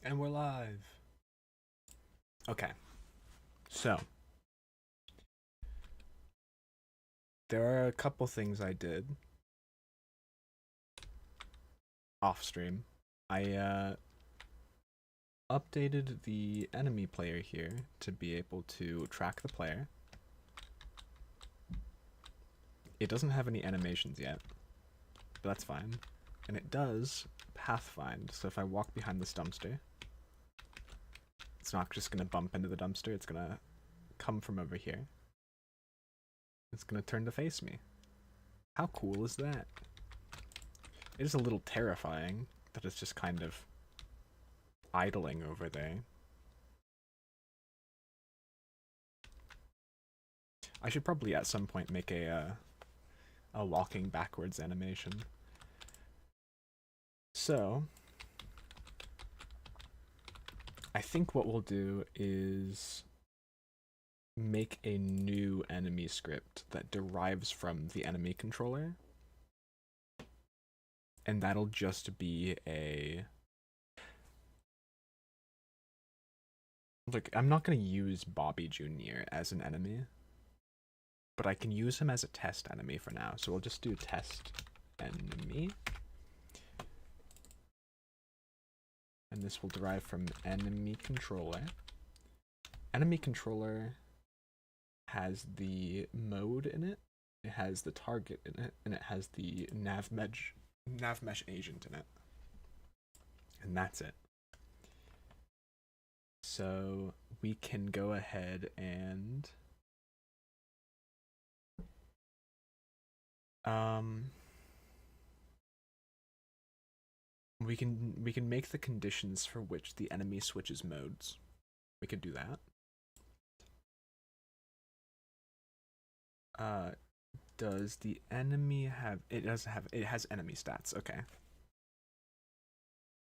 And we're live. Okay, so there are a couple things I did off stream. I updated the enemy player here to be able to track the player. It doesn't have any animations yet, but that's fine. And it does pathfind, so if I walk behind this dumpster, it's not just gonna bump into the dumpster, it's gonna come from over here. It's gonna turn to face me. How cool is that? It is a little terrifying that it's just kind of idling over there. I should probably at some point make a walking backwards animation. So, I think what we'll do is make a new enemy script that derives from the enemy controller. And that'll just be a... Look, I'm not going to use Bobby Jr. as an enemy, but I can use him as a test enemy for now. So we'll just do test enemy. And this will derive from enemy controller. Enemy controller has the mode in it, it has the target in it, and it has the nav mesh agent in it. And that's it. So we can go ahead and we can make the conditions for which the enemy switches modes. We could do that. Does the enemy have... It has enemy stats, okay.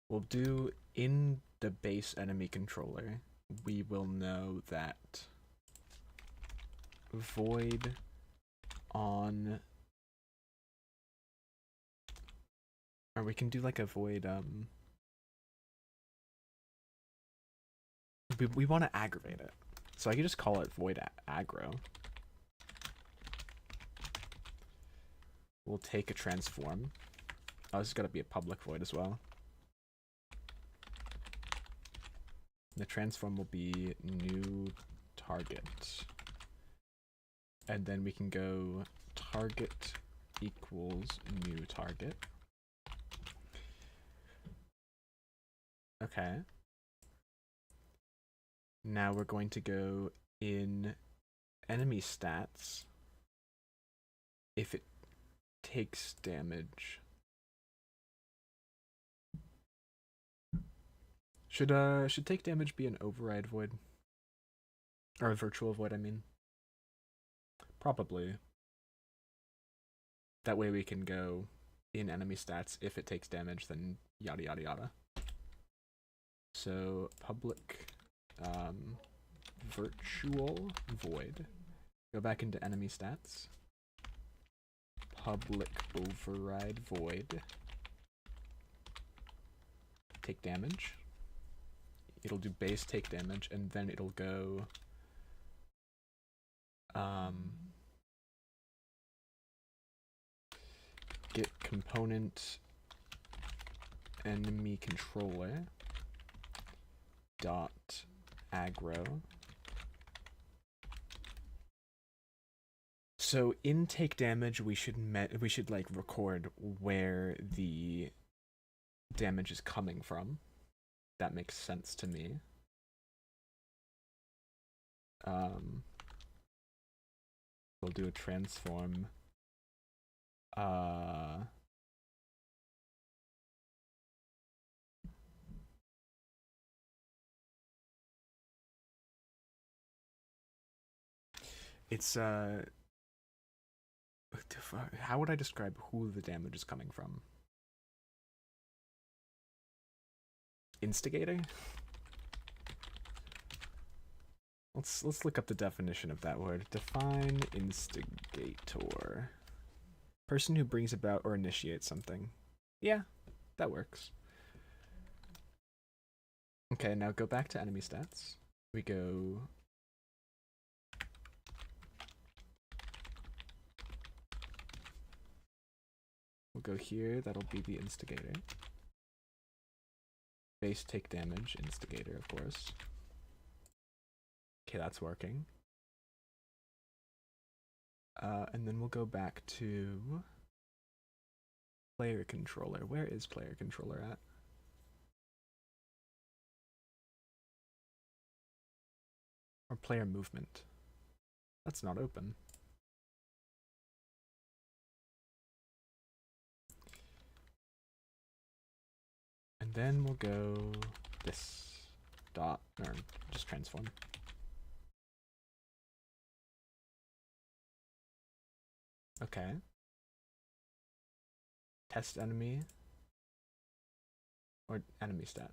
We'll do in the base enemy controller, we will know that void on... Or we can do like a void, we want to aggravate it. So I can just call it void aggro. We'll take a transform. Oh, this has got to be a public void as well. The transform will be new target. And then we can go target equals new target. Okay. Now we're going to go in enemy stats. If it takes damage. Should take damage be an override void? Or a virtual void, I mean. Probably. That way we can go in enemy stats. If it takes damage, then yada yada yada. So public virtual void. Go back into enemy stats. Public override void. Take damage. It'll do base take damage, and then it'll go get component enemy controller dot aggro. So in take damage, we should like record where the damage is coming from. That makes sense to me. We'll do a transform. It's how would I describe who the damage is coming from? Instigator? Let's look up the definition of that word. Define instigator. Person who brings about or initiates something. Yeah, that works. Okay, now go back to enemy stats. We go... We'll go here, that'll be the instigator. Base take damage, instigator, of course. Okay, that's working. And then we'll go back to player controller. Where is player controller at? Or player movement. That's not open. And then we'll go this dot, or just transform. Okay. Test enemy. Or enemy stats.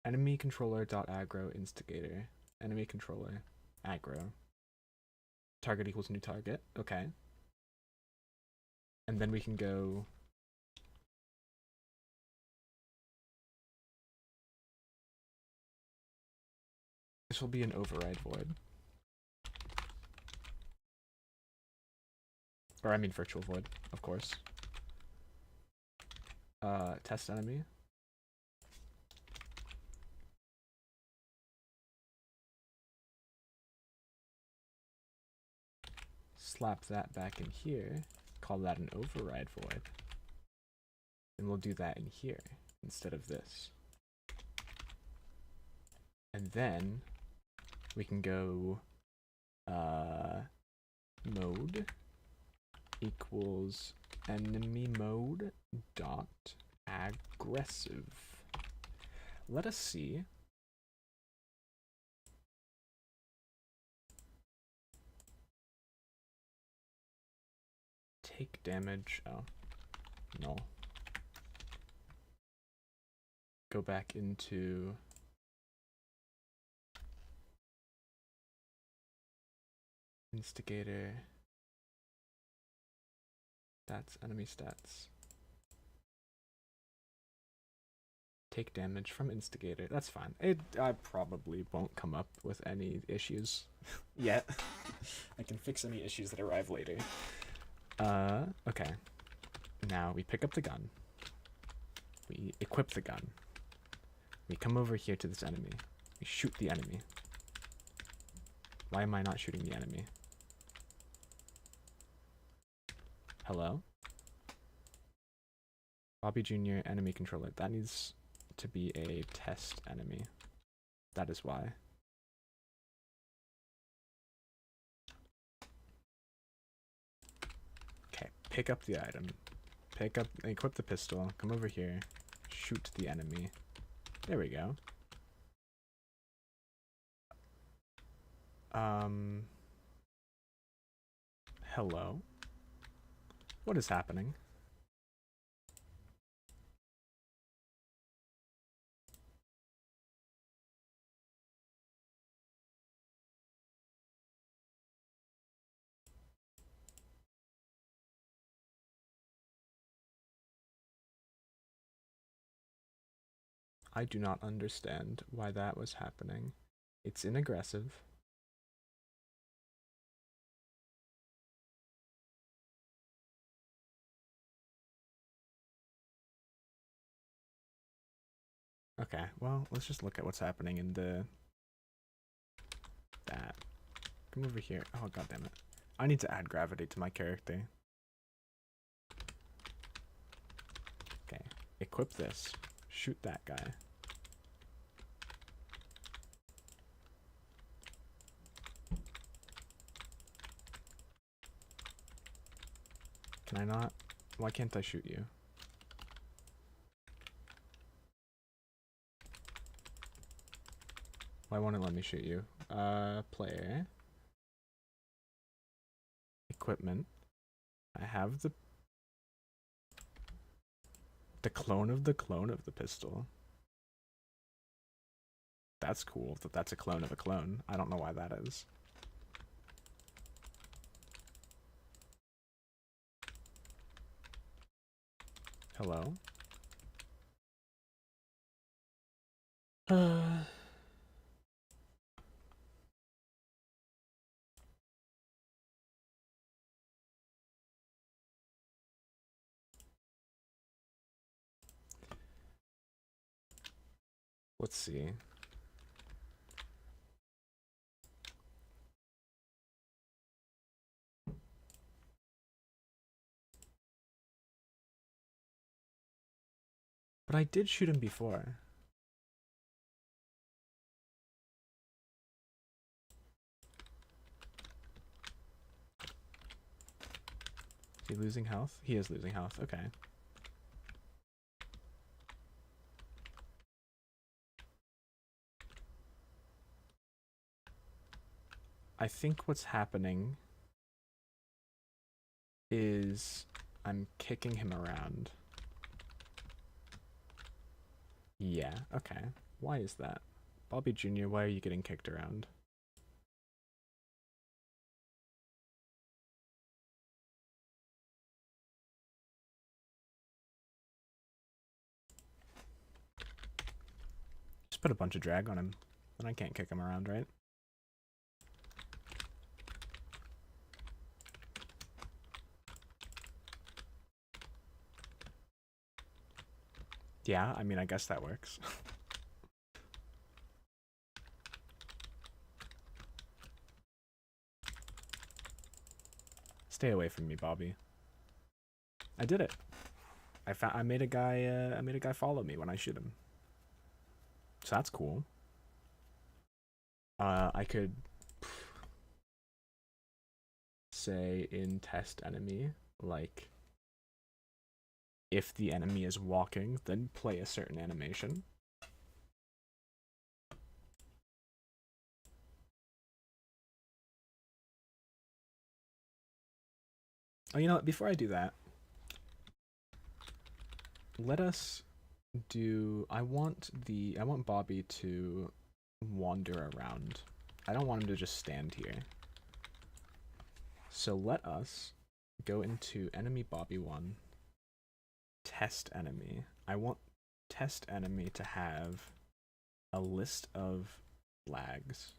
Enemy controller dot aggro instigator. Enemy controller aggro. Target equals new target. Okay. And then we can go... This will be an override void. Or I mean virtual void, of course. Test enemy. Slap that back in here. Call that an override void. And we'll do that in here instead of this. And then we can go mode equals enemy mode dot aggressive. Let us see. Take damage. Oh, no. Go back into instigator. That's enemy stats. Take damage from instigator. That's fine. I probably won't come up with any issues yet. I can fix any issues that arrive later. Okay. Now we pick up the gun. We equip the gun. We come over here to this enemy. We shoot the enemy. Why am I not shooting the enemy? Hello? Bobby Jr. enemy controller. That needs to be a test enemy. That is why. Okay, pick up the item. Pick up, equip the pistol. Come over here. Shoot the enemy. There we go. Hello? What is happening? I do not understand why that was happening. It's in aggressive. Okay, well, let's just look at what's happening in the... That. Come over here. Oh, god damn it. I need to add gravity to my character. Okay, equip this. Shoot that guy. Can I not? Why can't I shoot you? Why won't it let me shoot you? Player. Equipment. I have the clone of the pistol. That's cool that that's a clone of a clone. I don't know why that is. Hello? Let's see. But I did shoot him before. Is he losing health? He is losing health. Okay. I think what's happening is I'm kicking him around. Yeah, okay. Why is that? Bobby Jr., why are you getting kicked around? Just put a bunch of drag on him. Then I can't kick him around, right? Yeah, I mean, I guess that works. Stay away from me, Bobby. I did it. I made a guy follow me when I shoot him. So that's cool. I could say in test enemy, like, if the enemy is walking, then play a certain animation. Oh, you know what? Before I do that, let us do. I want Bobby to wander around. I don't want him to just stand here. So let us go into enemy Bobby 1, test enemy. I want test enemy to have a list of flags.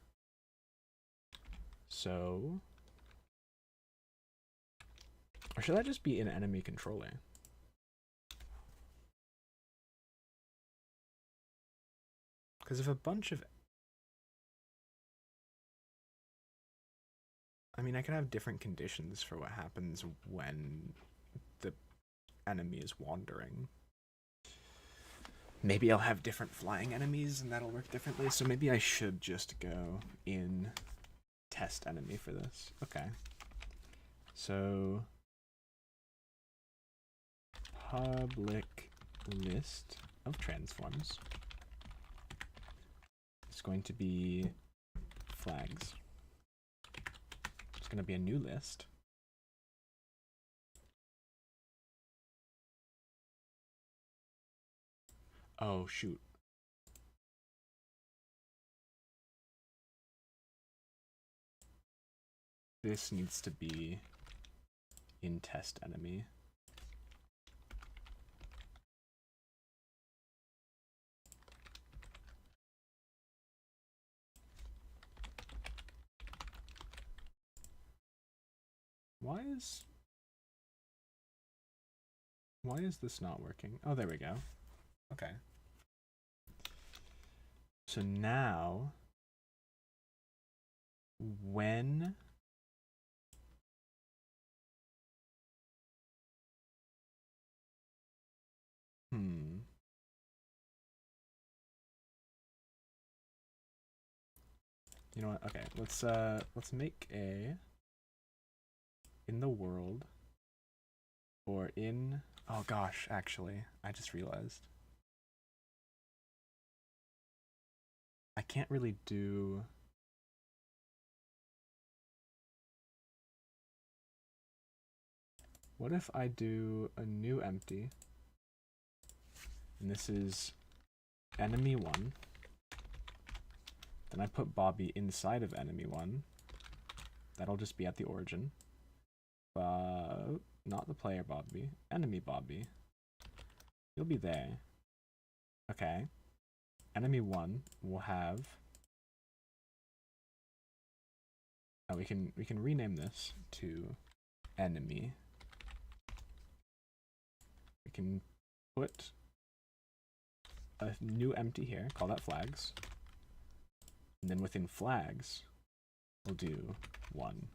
So, or should that just be an enemy controller? Because if a bunch of, I mean, I could have different conditions for what happens when the enemy is wandering. Maybe I'll have different flying enemies and that'll work differently. So maybe I should just go in test enemy for this. Okay. So public list of transforms is going to be flags. It's going to be a new list. Oh, shoot. This needs to be in test enemy. Why is this not working? Oh, there we go. Okay. So now, when you know what? Okay, let's make a in the world or in, oh gosh, actually, I just realized I can't really do, what if I do a new empty and this is enemy 1, then I put Bobby inside of enemy 1, that'll just be at the origin, but not the player Bobby, enemy Bobby. You'll be there. Okay. Enemy 1 will have... Oh, we can rename this to enemy. We can put a new empty here, call that flags. And then within flags, we'll do 1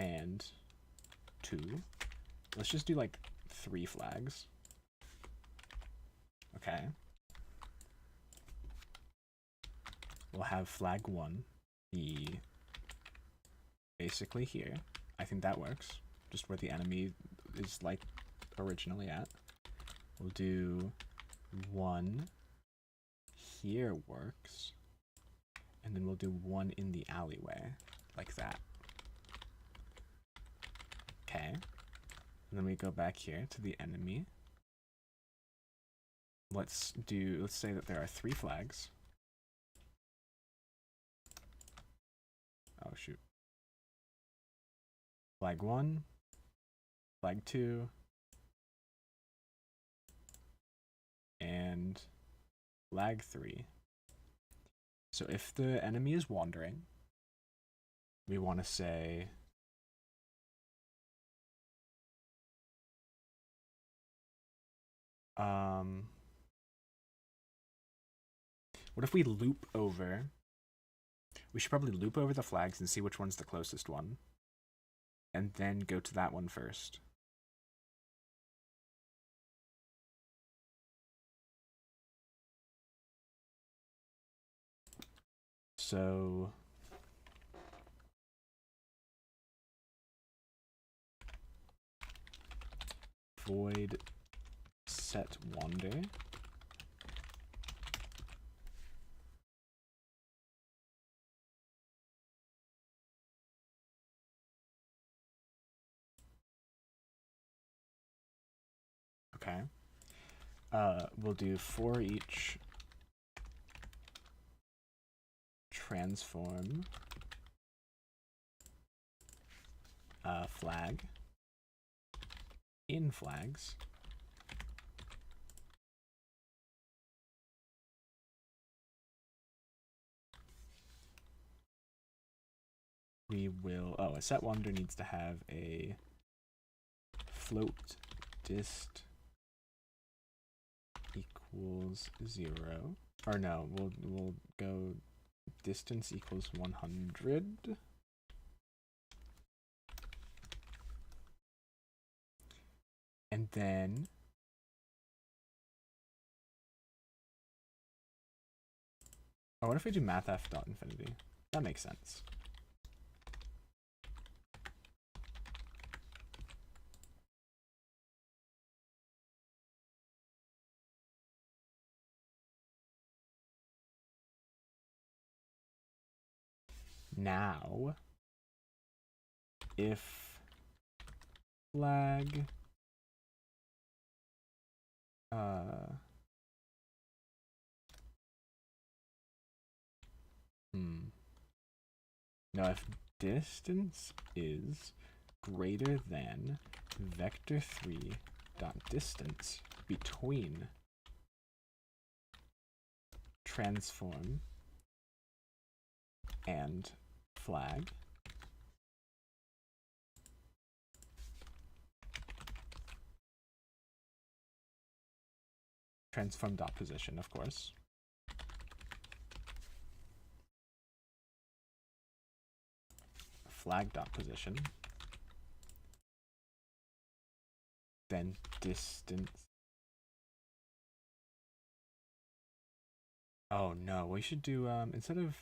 and 2. Let's just do like 3 flags. Okay. We'll have flag 1 be basically here. I think that works. Just where the enemy is like originally at. We'll do 1 here works. And then we'll do 1 in the alleyway, like that. Okay. And then we go back here to the enemy. Let's say that there are 3 flags. Oh shoot. Flag 1, flag 2, and flag 3. So if the enemy is wandering, we want to say what if we loop over? We should probably loop over the flags and see which one's the closest one. And then go to that one first. So... void set wander. Okay. We'll do for each transform flag in flags. We will, a set wander needs to have a float dist equals 0. Or no, we'll go distance equals 100. And then what if we do mathf.infinity? That makes sense. Now, if flag now if distance is greater than vector3 dot distance between transform and flag, transform dot position, of course, flag dot position, then distance. Oh no, we should do instead of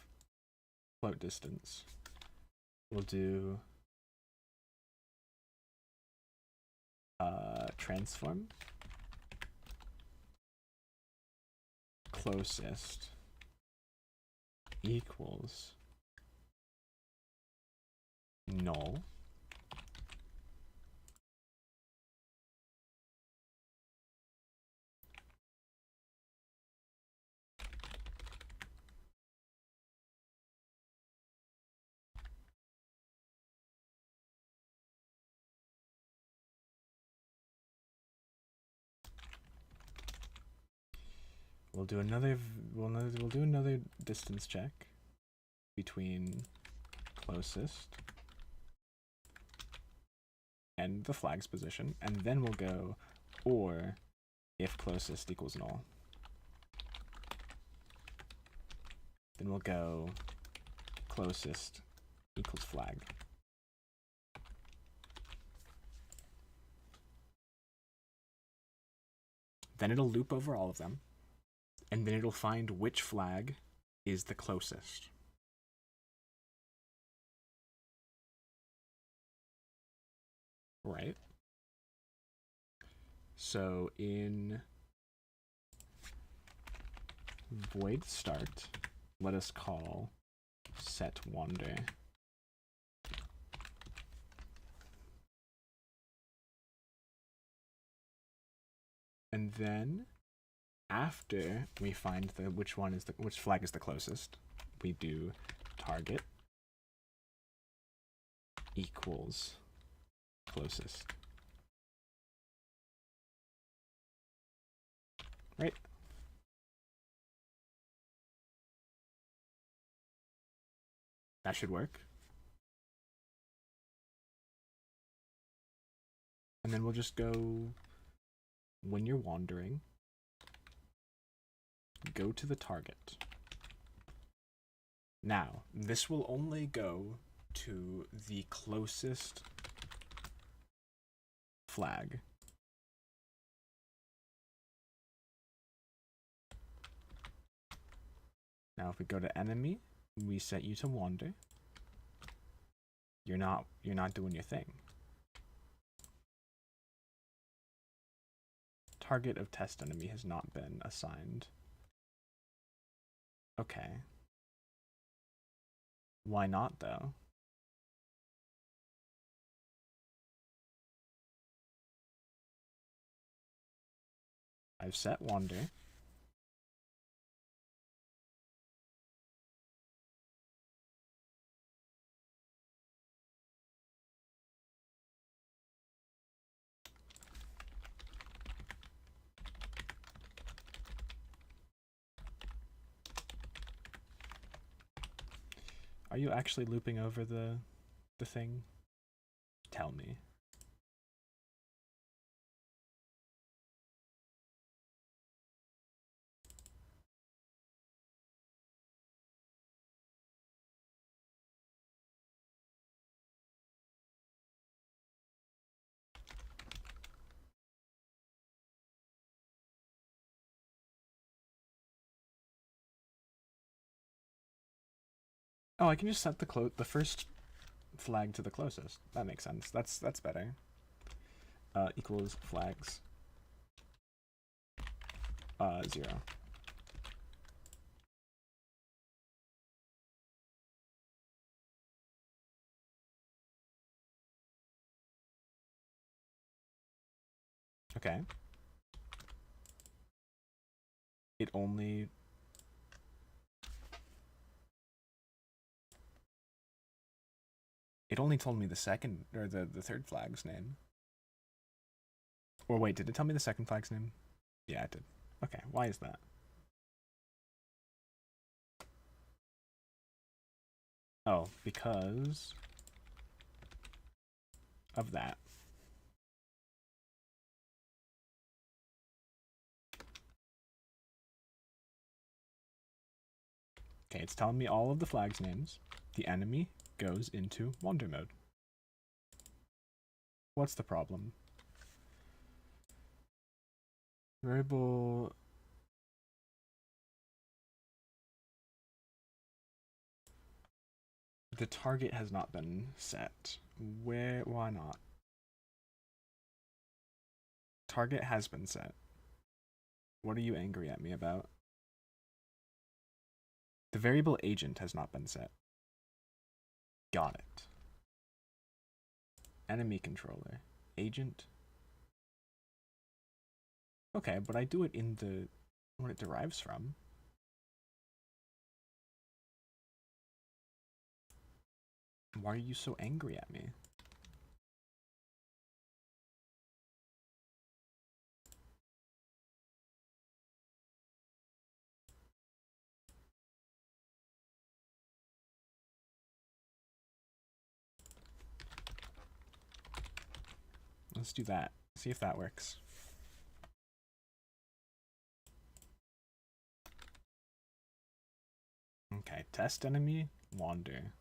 float distance, we'll do transform closest equals null We'll do another. We'll do another distance check between closest and the flag's position, and then we'll go or if closest equals null. Then we'll go closest equals flag. Then it'll loop over all of them, and then it'll find which flag is the closest. Right? So in void start, let us call set wander. And then after we find which flag is the closest, we do target equals closest. Right? That should work. And then we'll just go, when you're wandering, go to the target. Now, this will only go to the closest flag. Now if we go to enemy, we set you to wander. You're not doing your thing. Target of test enemy has not been assigned. Okay. Why not though? I've set wander. Are you actually looping over the thing? Tell me. Oh, I can just set the first flag to the closest. That makes sense. That's better. Equals flags. 0. Okay. It only told me the second or the third flag's name. Or wait, did it tell me the second flag's name? Yeah, it did. Okay, why is that? Oh, because of that. Okay, it's telling me all of the flags' names. The enemy goes into wander mode. What's the problem? Variable. The target has not been set. Why not? Target has been set. What are you angry at me about? The variable agent has not been set. Got it. Enemy controller. Agent. Okay, but I do it in the what it derives from. Why are you so angry at me? Let's do that. See if that works. Okay, test enemy, wander.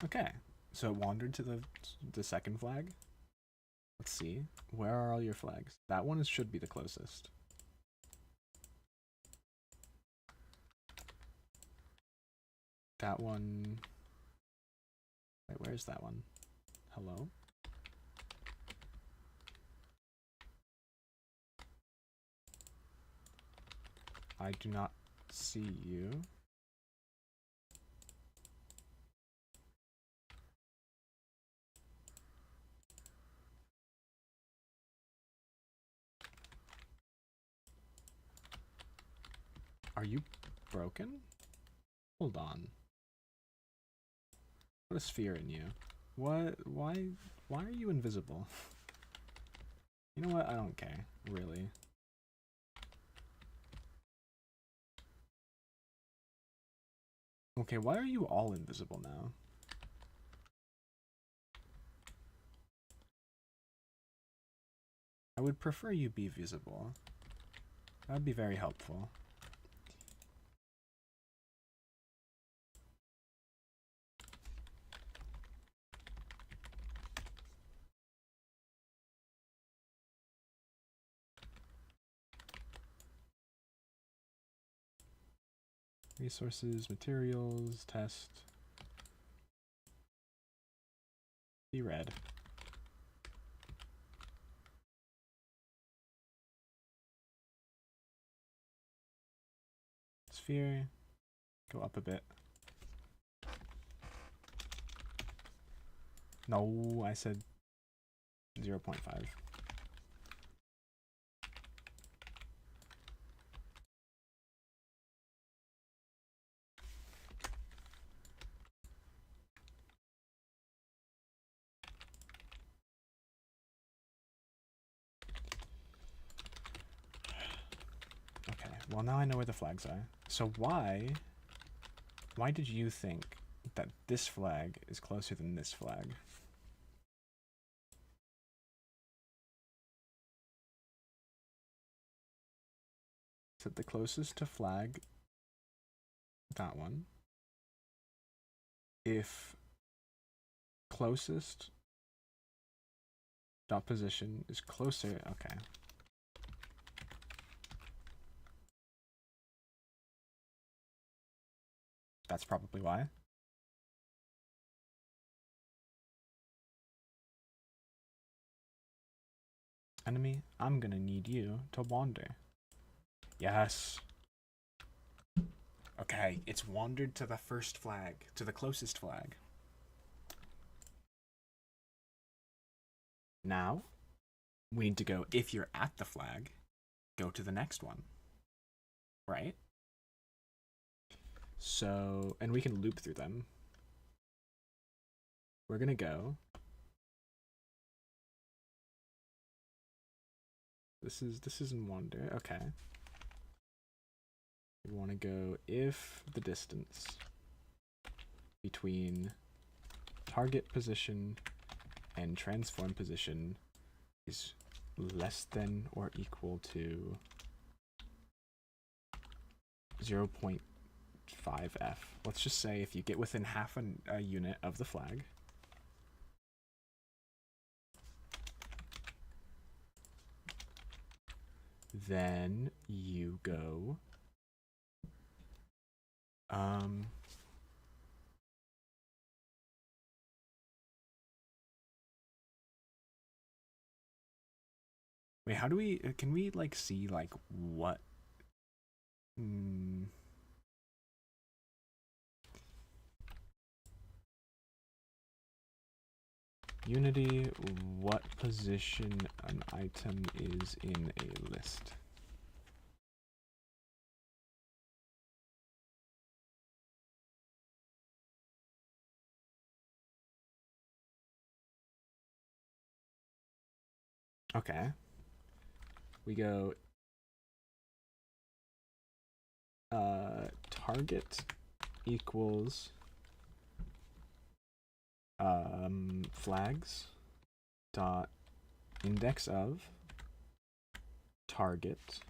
Okay, so it wandered to the second flag. Let's see. Where are all your flags? That one should be the closest. That one... Wait, where's that one? Hello? I do not see you. Are you broken? Hold on. What a sphere in you. What? Why are you invisible? You know what? I don't care, really. Okay, why are you all invisible now? I would prefer you be visible. That would be very helpful. Resources, materials, test. Be red. Sphere. Go up a bit. No, I said 0.5. Okay, well now I know where the flags are. So why did you think that this flag is closer than this flag? So the closest to flag, that one. If closest dot position is closer, okay. That's probably why. Enemy, I'm gonna need you to wander. Yes. Okay, it's wandered to the first flag, to the closest flag. Now, we need to go, if you're at the flag, go to the next one. Right? So, and we can loop through them. We're gonna go. This is in wander, okay. We wanna go if the distance between target position and transform position is less than or equal to 0.5f. Let's just say if you get within half a unit of the flag, then you go wait, how do we, can we like see like what Unity, what position an item is in a list? Okay. We go target equals Flags dot index of target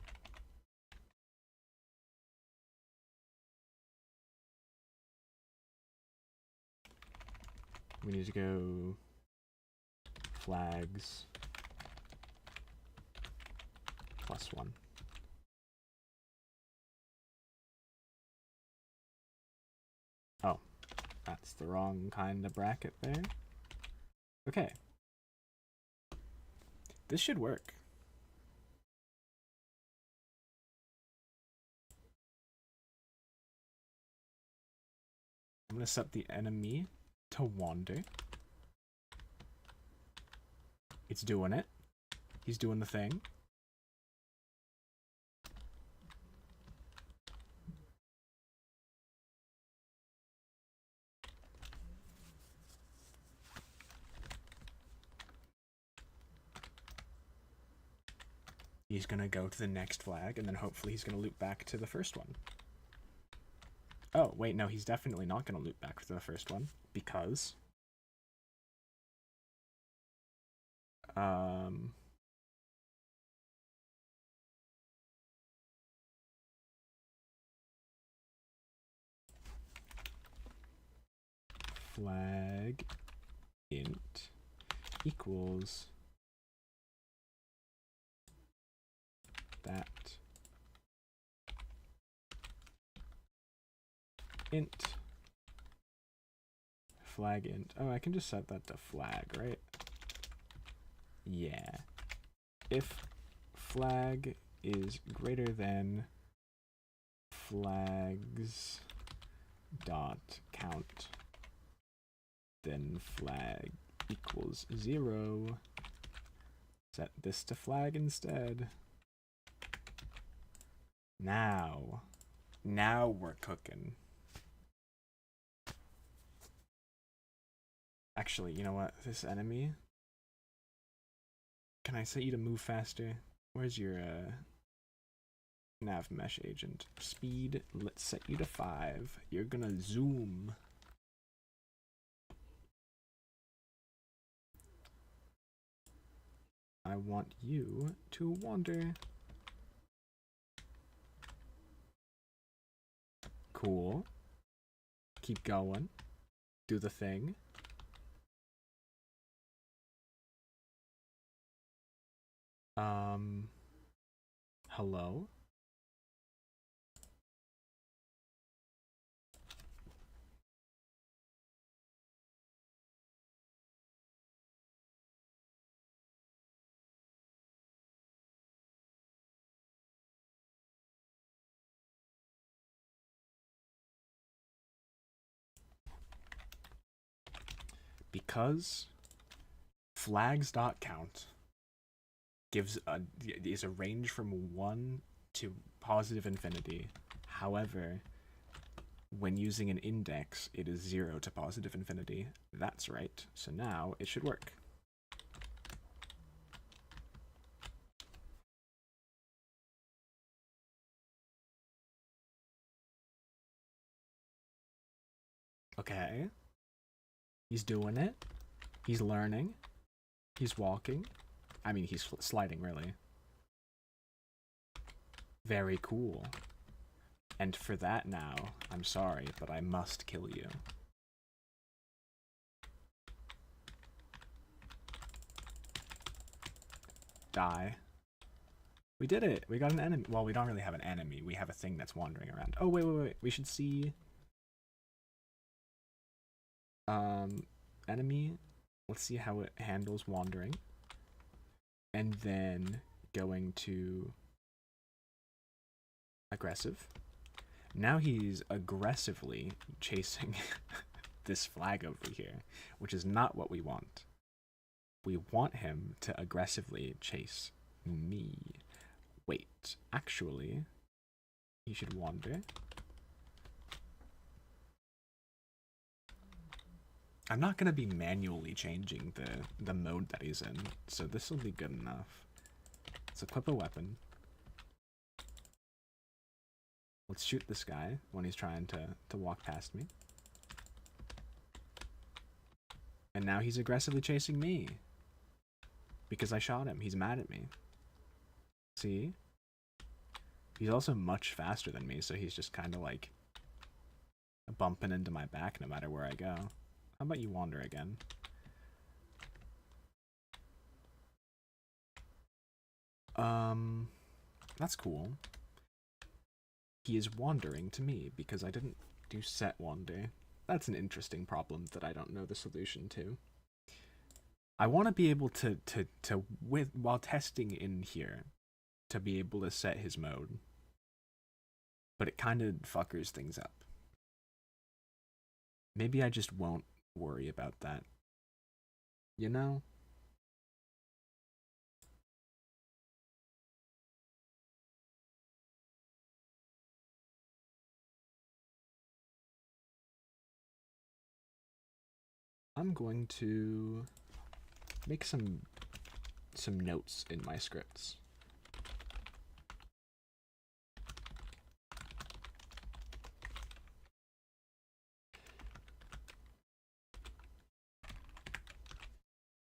we need to go flags +1. Oh, that's the wrong kind of bracket there. Okay. This should work. I'm going to set the enemy to wander. It's doing it. He's doing the thing. He's going to go to the next flag, and then hopefully he's going to loop back to the first one. Oh, wait, no, he's definitely not going to loop back to the first one, because... flag int equals that int flag int. Oh, I can just set that to flag, right? Yeah. If flag is greater than flags dot count, then flag equals 0. Set this to flag instead. Now we're cooking. Actually, you know what? This enemy, can I set you to move faster? Where's your nav mesh agent? Speed, let's set you to 5. You're gonna zoom. I want you to wander. Cool. Keep going. Do the thing. Hello? Because flags.count is a range from 1 to positive infinity. However, when using an index, it is 0 to positive infinity. That's right. So now it should work. Okay. He's doing it. He's learning. He's walking. I mean, he's sliding, really. Very cool. And for that now, I'm sorry, but I must kill you. Die. We did it! We got an enemy. Well, we don't really have an enemy. We have a thing that's wandering around. Oh, wait. We should see... enemy. Let's see how it handles wandering. And then going to aggressive. Now he's aggressively chasing this flag over here, which is not what we want. We want him to aggressively chase me. Wait, actually, he should wander. I'm not going to be manually changing the mode that he's in, so this will be good enough. Let's equip a weapon. Let's shoot this guy when he's trying to walk past me. And now he's aggressively chasing me. Because I shot him. He's mad at me. See? He's also much faster than me, so he's just kind of like bumping into my back no matter where I go. How about you wander again? That's cool. He is wandering to me because I didn't do set wander. That's an interesting problem that I don't know the solution to. I want to be able to while testing in here, to be able to set his mode. But it kind of fuckers things up. Maybe I just won't worry about that. You know? I'm going to make some notes in my scripts.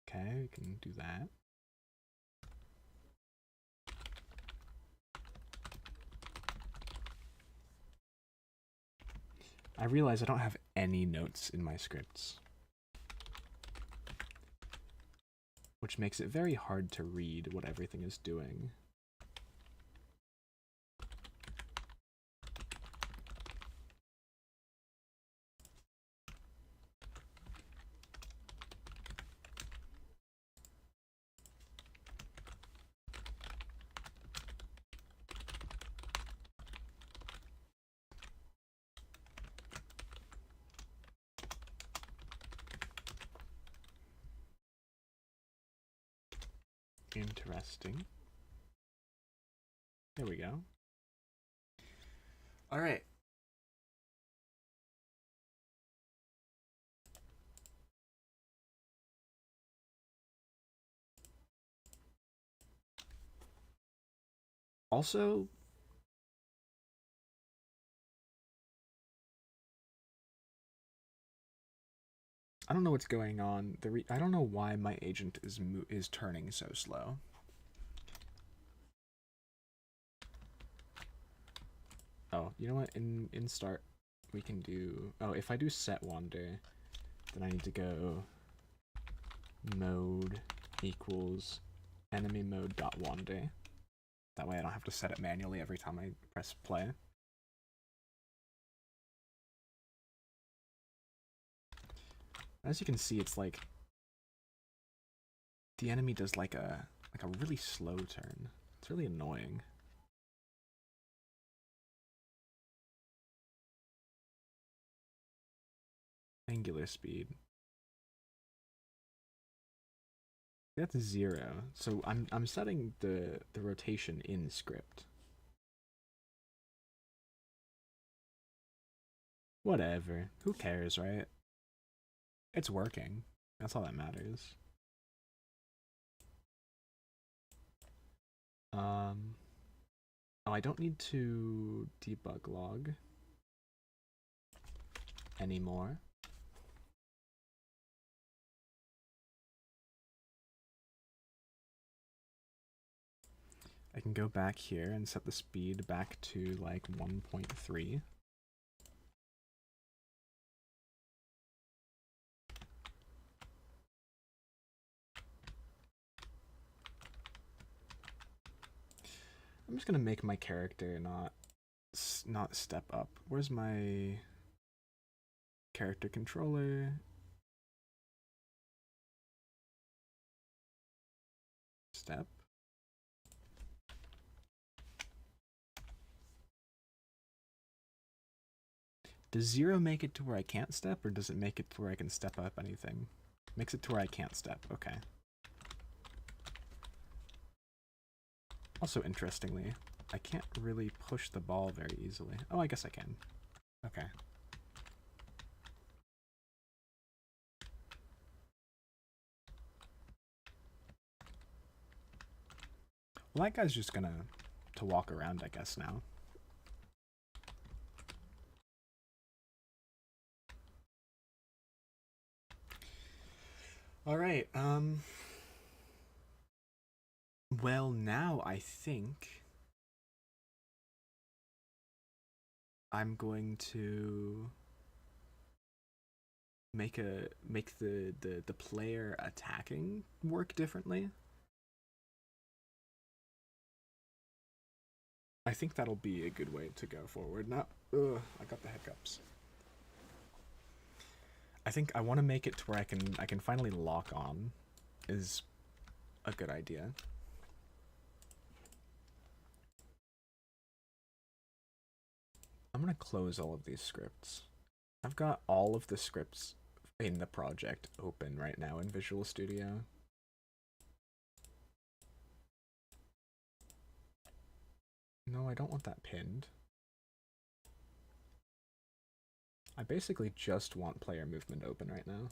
Okay, we can do that. I realize I don't have any notes in my scripts, which makes it very hard to read what everything is doing. Interesting. There we go. All right. Also, I don't know what's going on. I don't know why my agent is turning so slow. Oh, you know what? In start, we can do. Oh, if I do set wander, then I need to go mode equals enemy mode dot wander. That way I don't have to set it manually every time I press play. As you can see, it's like the enemy does like a really slow turn. It's really annoying. Angular speed. That's 0. So I'm setting the rotation in script. Whatever. Who cares, right? It's working. That's all that matters. Oh, I don't need to debug log anymore. I can go back here and set the speed back to like 1.3. I'm just gonna make my character not step up. Where's my character controller? Step. Does 0 make it to where I can't step, or does it make it to where I can step up anything? Makes it to where I can't step, okay. Also, interestingly, I can't really push the ball very easily. Oh, I guess I can. Okay. Well, that guy's just gonna walk around, I guess, now. All right. Well, now I think I'm going to make the player attacking work differently. I think that'll be a good way to go forward. Now, I got the hiccups. I think I want to make it to where I can finally lock on is a good idea. I'm gonna close all of these scripts. I've got all of the scripts in the project open right now in Visual Studio. No, I don't want that pinned. I basically just want player movement open right now.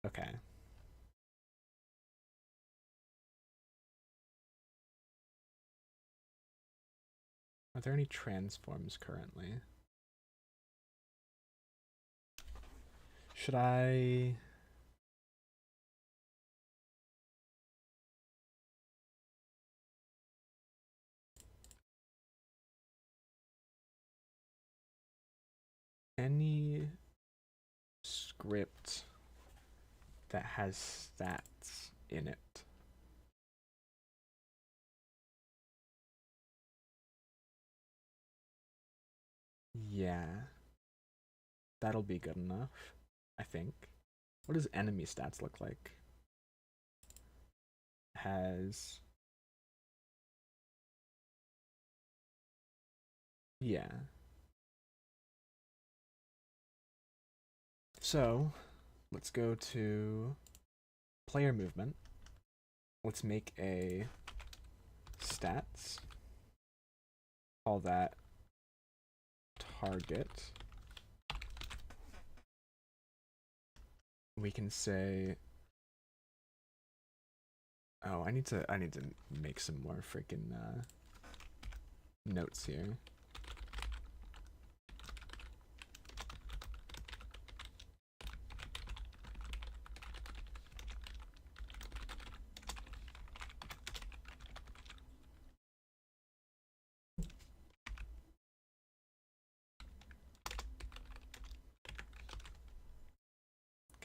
Okay. Are there any transforms currently? Should I... Any script that has stats in it? Yeah. That'll be good enough, I think. What does enemy stats look like? Has... Yeah. So, let's go to player movement. Let's make a stats. Call that target. We can say, oh, I need to make some more freaking notes here.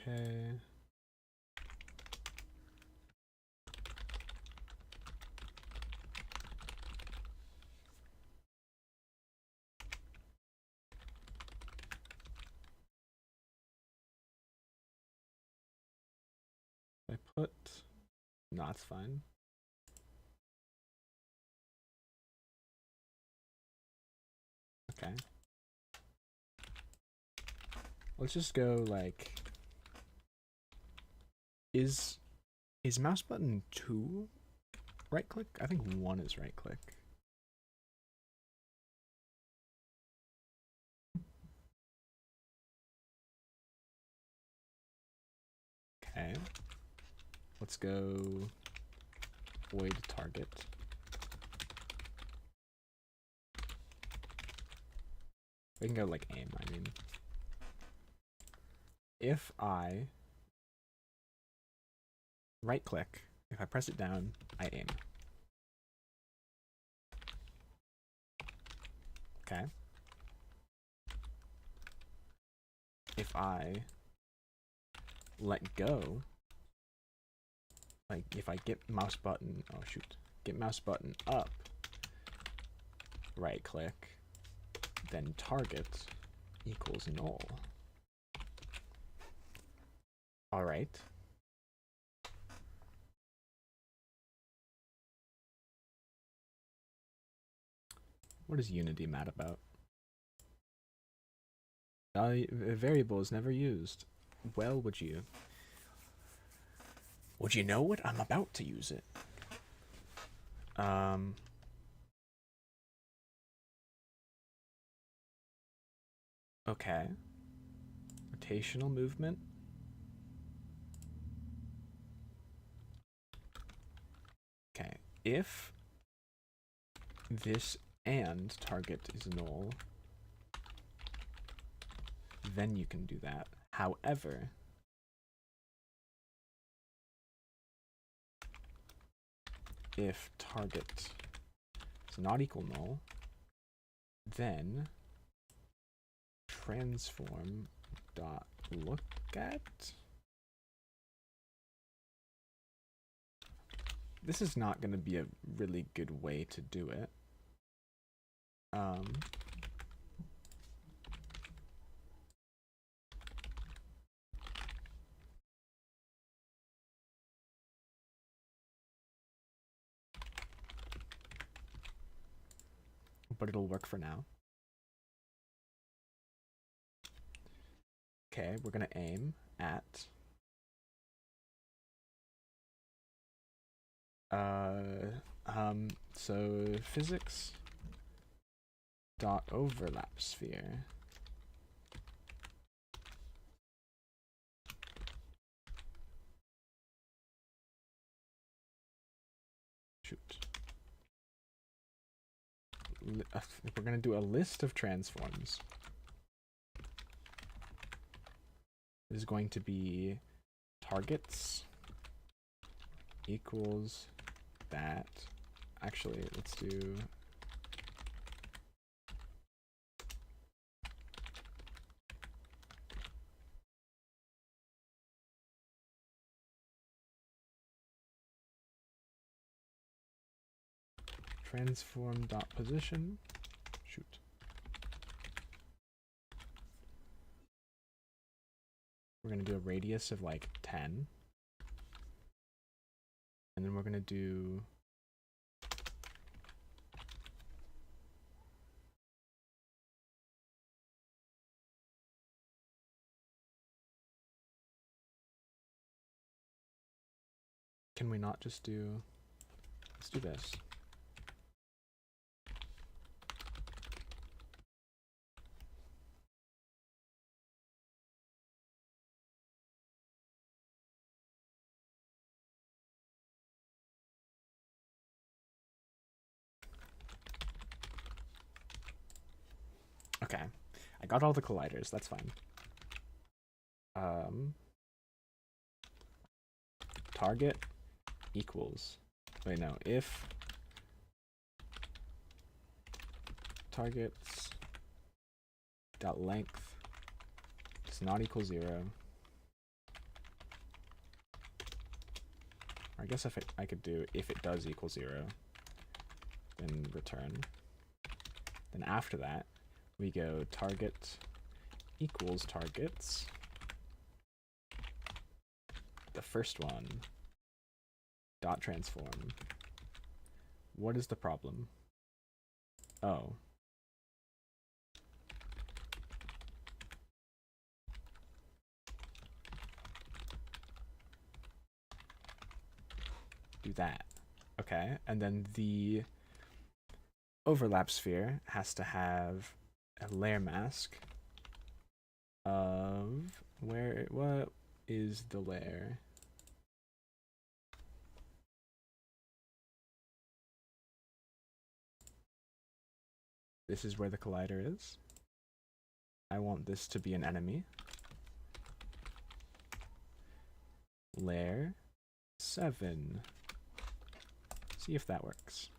Okay. I put... No, it's fine. Okay. Let's just go like... Is mouse button 2 right click? I think 1 is right click. Okay. Let's go void target. We can go like aim, I mean. If I right click, if I press it down, I aim. Okay. If I let go, like if I get mouse button, oh shoot, get mouse button up, right click, then target equals null. All right. What is Unity mad about? Variable is never used. Well, would you know it? I'm about to use it. Okay. Rotational movement. Okay. If this and target is null, then you can do that. However, if target is not equal null, then transform dot look at. This is not going to be a really good way to do it. But it'll work for now. Okay, we're going to aim at so physics dot overlap sphere we're going to do a list of transforms. This is going to be targets equals that. Actually, let's do transform dot position. Shoot. We're going to do a radius of like 10. And then we're going to do can we not just do, let's do this. Okay, I got all the colliders, that's fine. Target equals, wait no, if targets dot length does not equal 0, or I guess if I could do if it does equal 0, then return. Then after that, we go target equals targets. The first one, dot transform. What is the problem? Oh. Do that. Okay, and then the overlap sphere has to have a layer mask of what is the layer? This is where the collider is. I want this to be an enemy. Layer 7. See if that works.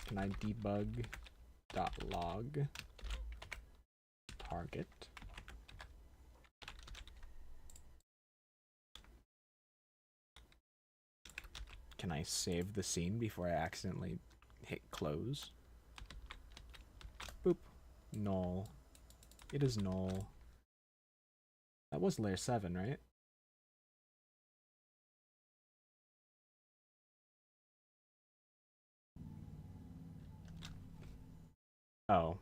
Can I debug .log target? Can I save the scene before I accidentally hit close? Boop. Null. It is null. That was layer 7, right? Oh.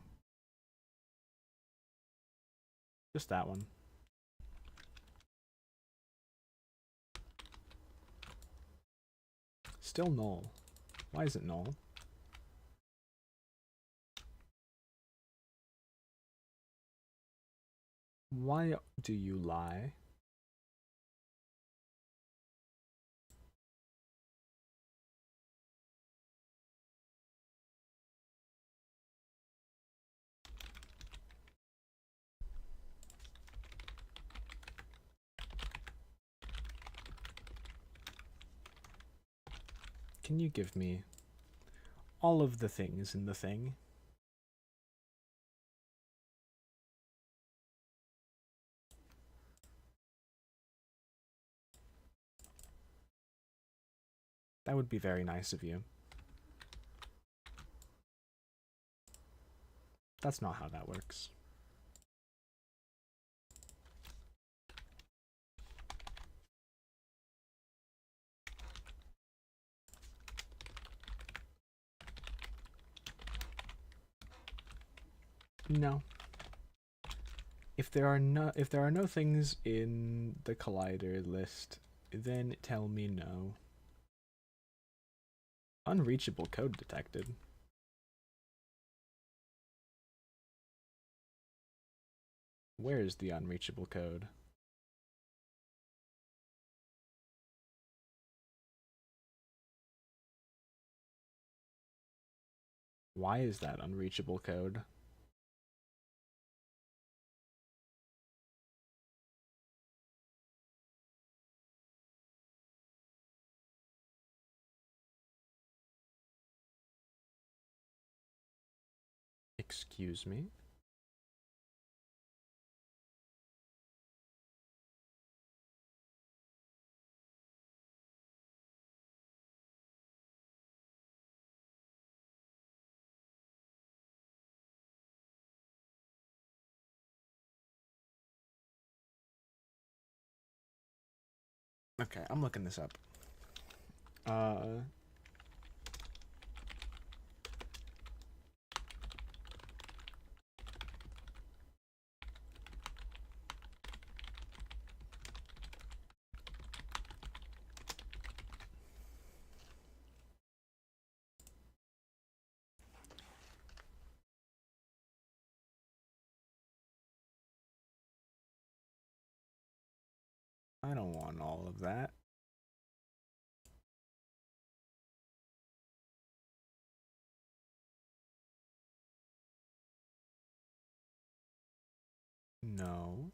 Just that one. Still null. Why is it null? Why do you lie? Can you give me all of the things in the thing? That would be very nice of you. That's not how that works. No. If there are no things in the collider list, then tell me no. Unreachable code detected. Where is the unreachable code? Why is that unreachable code? Excuse me? Okay, I'm looking this up. I don't want all of that. No.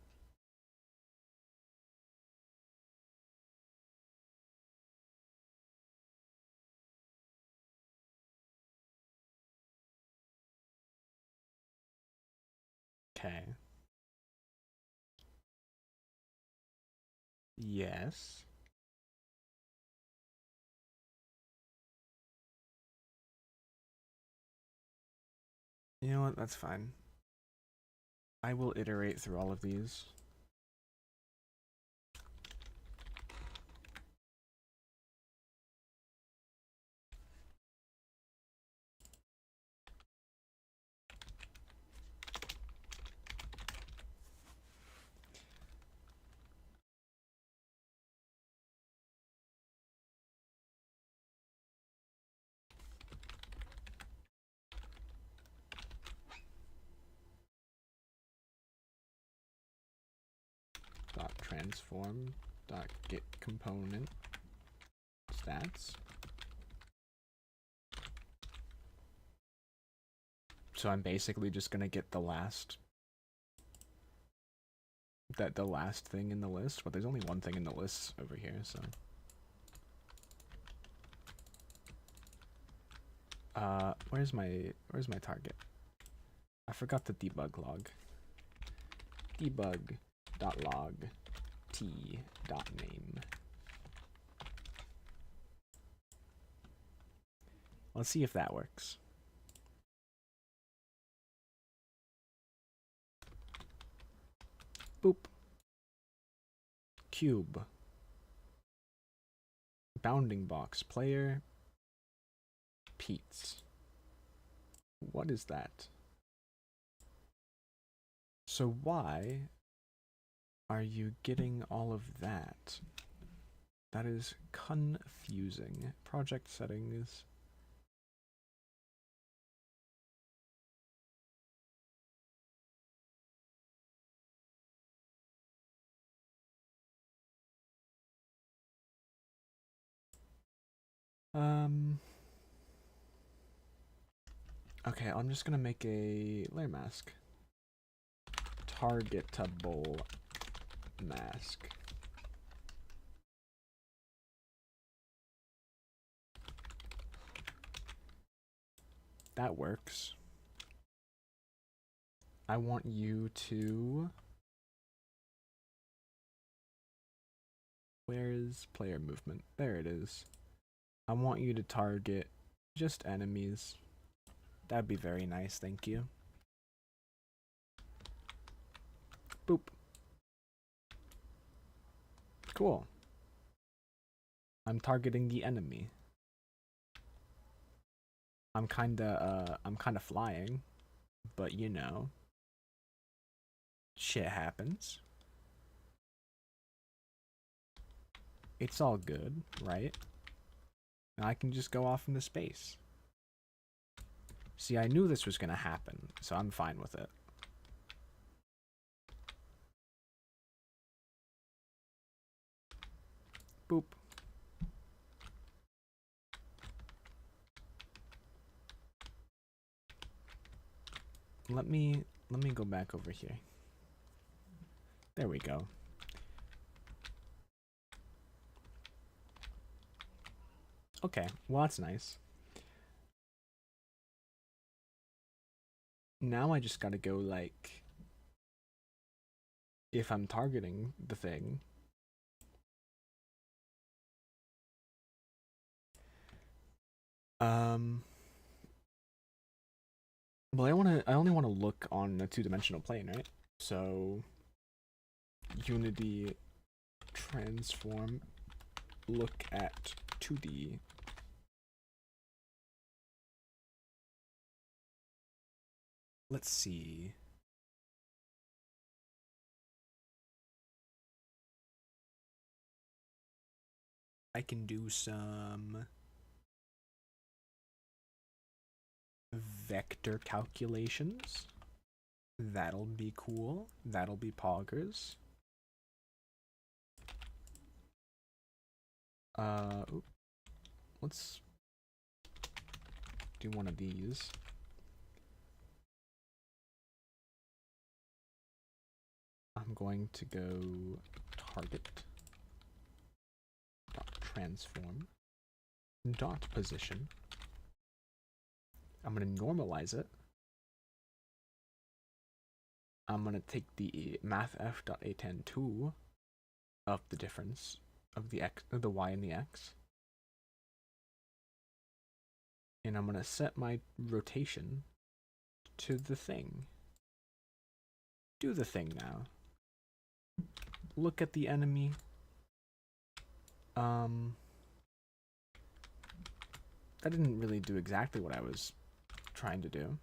Okay. Yes. You know what? That's fine. I will iterate through all of these. Dot transform dot get component stats. So I'm basically just gonna get the last thing in the list, but there's only one thing in the list over here, so where's my target? I forgot the debug log. Debug.log t.name. Let's see if that works. Boop. Cube. Bounding box player. Pete's. What is that? So why are you getting all of that? That is confusing. Project settings. Um. Okay, I'm just gonna make a layer mask. Targetable mask. That works. I want you to... Where is player movement? There it is. I want you to target just enemies. That'd be very nice, thank you. Boop. Cool. I'm targeting the enemy. I'm kinda flying, but you know, shit happens. It's all good, right? Now I can just go off into space. See, I knew this was gonna happen, so I'm fine with it. Boop. Let me go back over here. There we go. Okay, well that's nice. Now I just gotta go like, if I'm targeting the thing, well I only wanna look on a two-dimensional plane, right? So Unity transform, look at 2D. Let's see. I can do some vector calculations. That'll be cool. That'll be poggers. Let's do one of these. I'm going to go target dot transform dot position. I'm going to normalize it. I'm going to take the mathf.a10 of the difference of the x, the y and the x. And I'm going to set my rotation to the thing. Do the thing now. Look at the enemy. That didn't really do exactly what I was trying to do.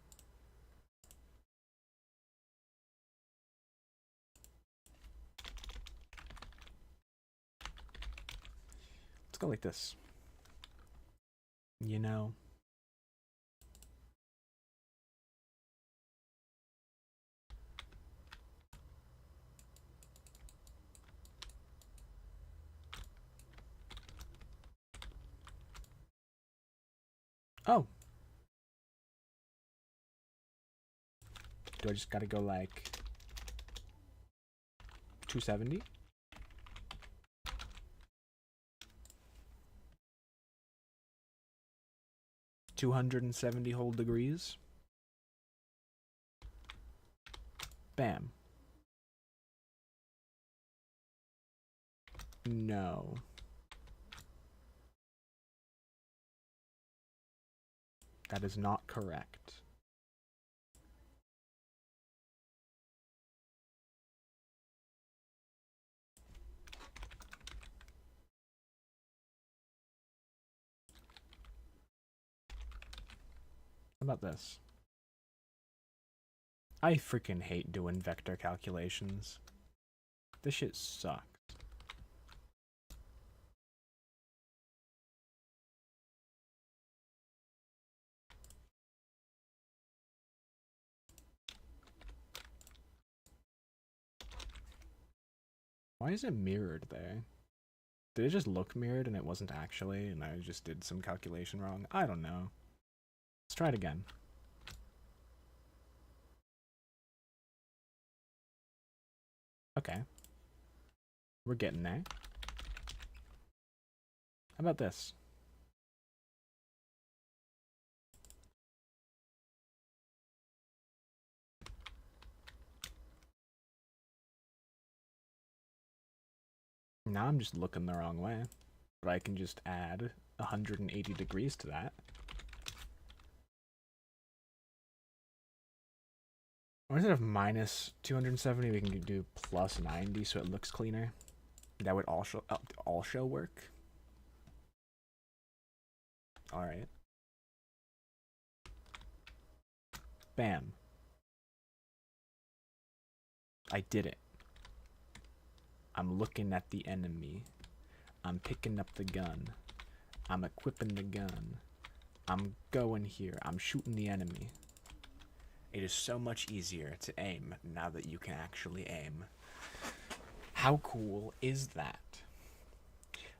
Let's go like this. You know. Oh. Do I just gotta go like 270? $270 whole degrees. Bam. No. That is not correct. How about this? I freaking hate doing vector calculations. This shit sucks. Why is it mirrored there? Did it just look mirrored and it wasn't actually, and I just did some calculation wrong? I don't know. Let's try it again. Okay. We're getting there. How about this? Now I'm just looking the wrong way. But I can just add 180 degrees to that. Or instead of minus 270, we can do plus 90 so it looks cleaner. That would also work. Alright. Bam. I did it. I'm looking at the enemy. I'm picking up the gun. I'm equipping the gun. I'm going here. I'm shooting the enemy. It is so much easier to aim now that you can actually aim. How cool is that?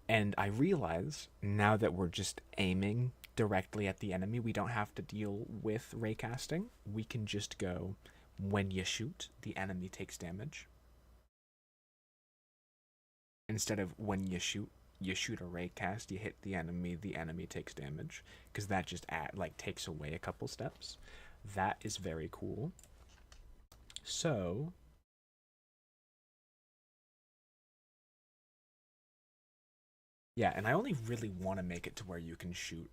And I realize now that we're just aiming directly at the enemy, we don't have to deal with raycasting. We can just go, when you shoot, the enemy takes damage. Instead of when you shoot a raycast, you hit the enemy takes damage. Because that just takes away a couple steps. That is very cool. So yeah, and I only really want to make it to where you can shoot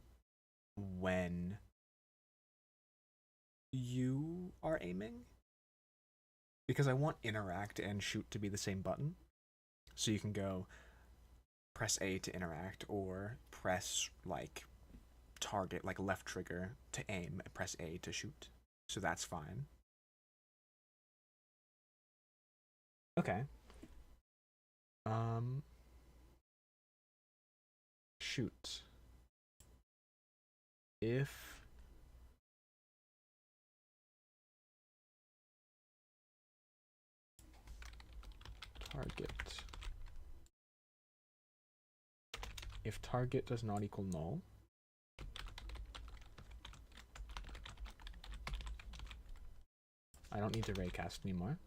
when you are aiming. Because I want interact and shoot to be the same button. So you can go press A to interact or press target, left trigger to aim, and press A to shoot. So that's fine. Okay. Shoot. If target does not equal null, I don't need to raycast anymore.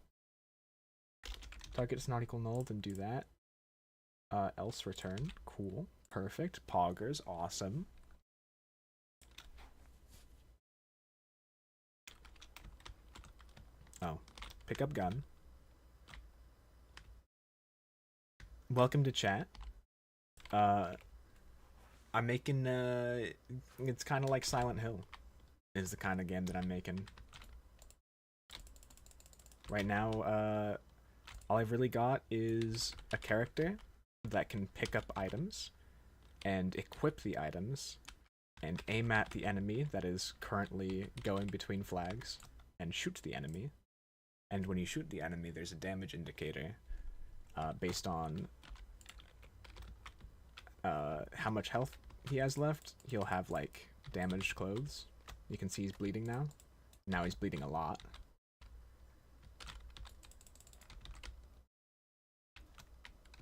Target does not equal null, then do that. Else return. Cool. Perfect. Poggers. Awesome. Oh. Pick up gun. Welcome to chat. I'm making, it's kind of like Silent Hill is the kind of game that I'm making. Right now, all I've really got is a character that can pick up items and equip the items and aim at the enemy that is currently going between flags and shoot the enemy. And when you shoot the enemy, there's a damage indicator based on how much health he has left. He'll have damaged clothes. You can see he's bleeding now. Now he's bleeding a lot.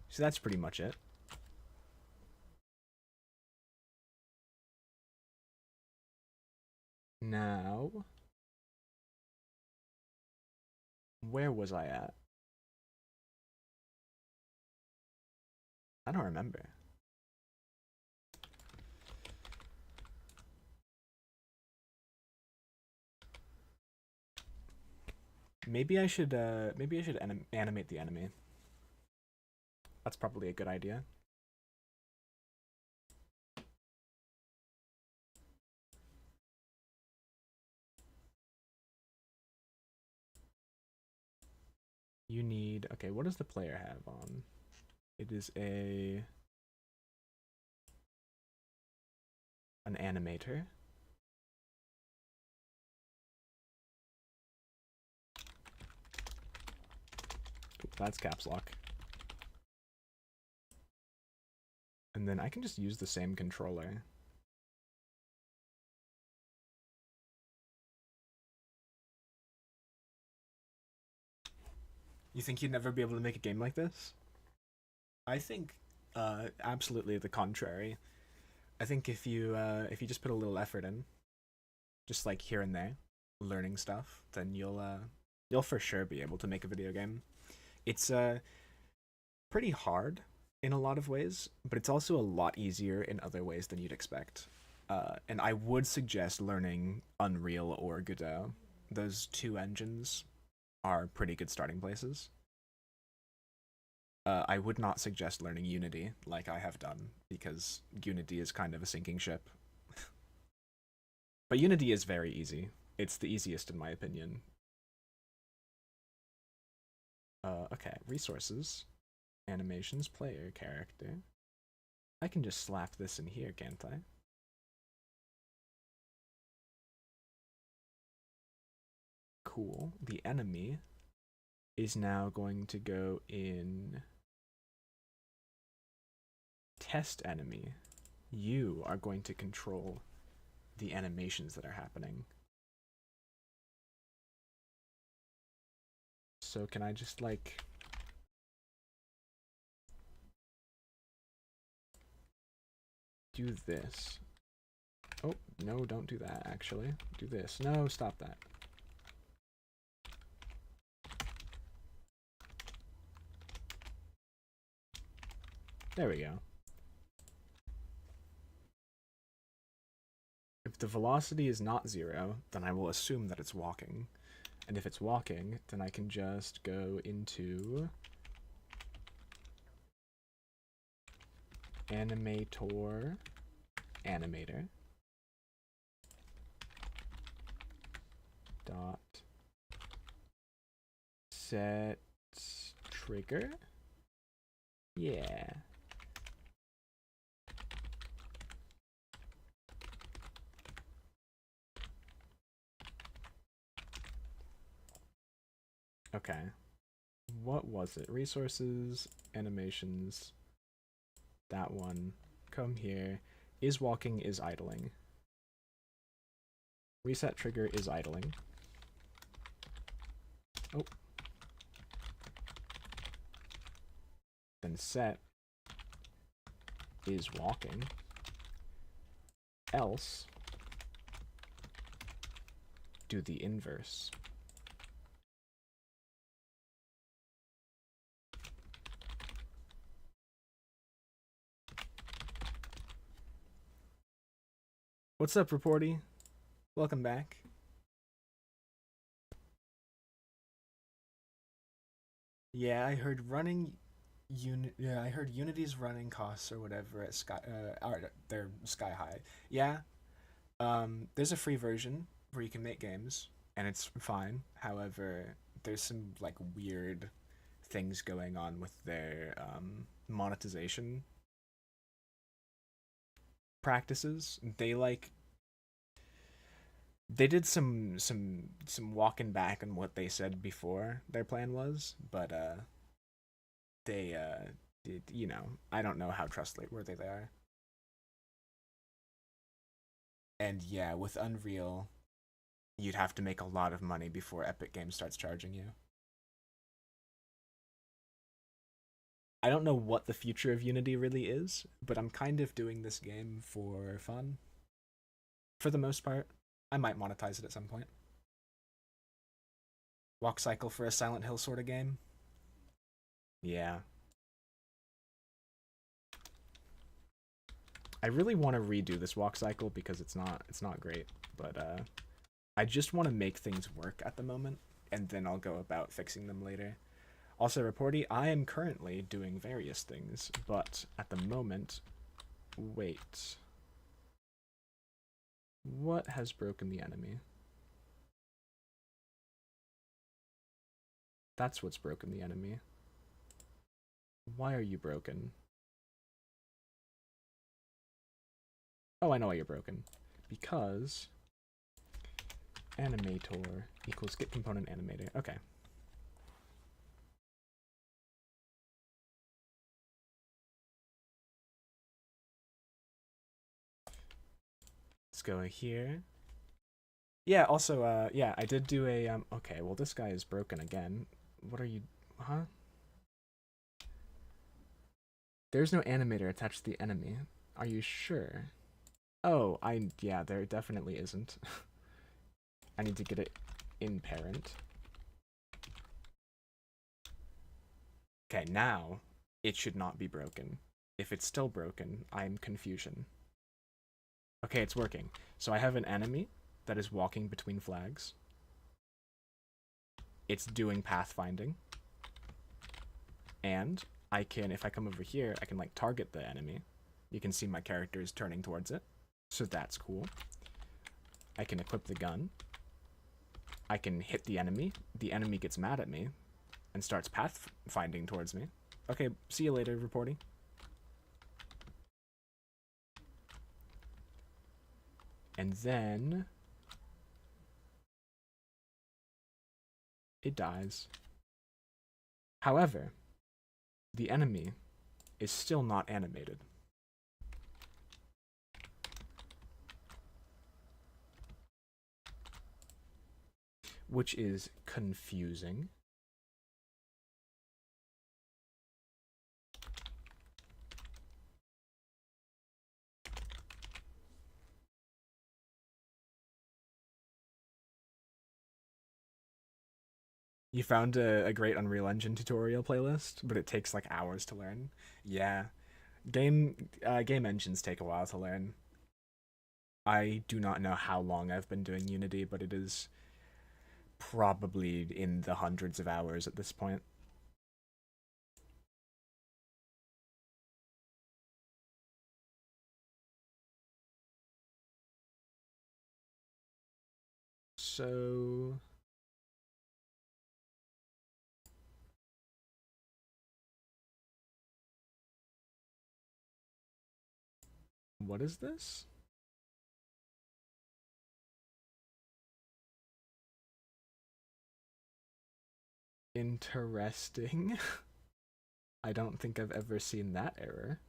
So that's pretty much it. Now, where was I at? I don't remember. Maybe I should animate the enemy. That's probably a good idea. You need, okay, what does the player have on? It is an animator. That's caps lock. And then I can just use the same controller. You think you'd never be able to make a game like this? I think Absolutely the contrary. I think if you just put a little effort in, just like here and there, learning stuff, then you'll for sure be able to make a video game. It's pretty hard in a lot of ways, but it's also a lot easier in other ways than you'd expect. And I would suggest learning Unreal or Godot. Those two engines are pretty good starting places. I would not suggest learning Unity like I have done, because Unity is kind of a sinking ship. But Unity is very easy. It's the easiest in my opinion. Okay, resources, animations, player, character. I can just slap this in here, can't I? Cool. The enemy is now going to go in test enemy. You are going to control the animations that are happening. So can I just like do this? Oh, no, don't do that actually. Do this. No, stop that. There we go. If the velocity is not 0, then I will assume that it's walking. And if it's walking, then I can just go into animator, animator, dot set trigger. Yeah. Okay. What was it? Resources, animations, that one. Come here. Is walking, is idling. Reset trigger is idling. Oh. Then set is walking. Else do the inverse. What's up, Reporty? Welcome back. Yeah, I heard I heard Unity's running costs or whatever at they're sky high. Yeah. There's a free version where you can make games and it's fine. However, there's some like weird things going on with their monetization practices. They did some walking back on what they said before their plan was, but they did, I don't know how trustworthy they are. And yeah, with Unreal, you'd have to make a lot of money before Epic Games starts charging you. I don't know what the future of Unity really is, but I'm kind of doing this game for fun. For the most part. I might monetize it at some point. Walk cycle for a Silent Hill sort of game. Yeah. I really want to redo this walk cycle because it's not great, but I just want to make things work at the moment, and then I'll go about fixing them later. Also, Reporty, I am currently doing various things, but at the moment, wait. What has broken the enemy? That's what's broken the enemy. Why are you broken? Oh, I know why you're broken. Because animator equals get component animator. Okay. Let's go here. Yeah, also, yeah, I did do a, okay, well, this guy is broken again. What are you, huh? There's no animator attached to the enemy. Are you sure? Oh, yeah, there definitely isn't. I need to get it in parent. Okay, now it should not be broken. If it's still broken, I'm confusion. Okay, it's working. So I have an enemy that is walking between flags. It's doing pathfinding. And I can, if I come over here, I can like target the enemy. You can see my character is turning towards it. So that's cool. I can equip the gun. I can hit the enemy. The enemy gets mad at me and starts pathfinding towards me. Okay, see you later, reporting. And then it dies. However, the enemy is still not animated. Which is confusing. You found a great Unreal Engine tutorial playlist, but it takes like hours to learn. Yeah, game engines take a while to learn. I do not know how long I've been doing Unity, but it is probably in the hundreds of hours at this point. So what is this? Interesting. I don't think I've ever seen that error.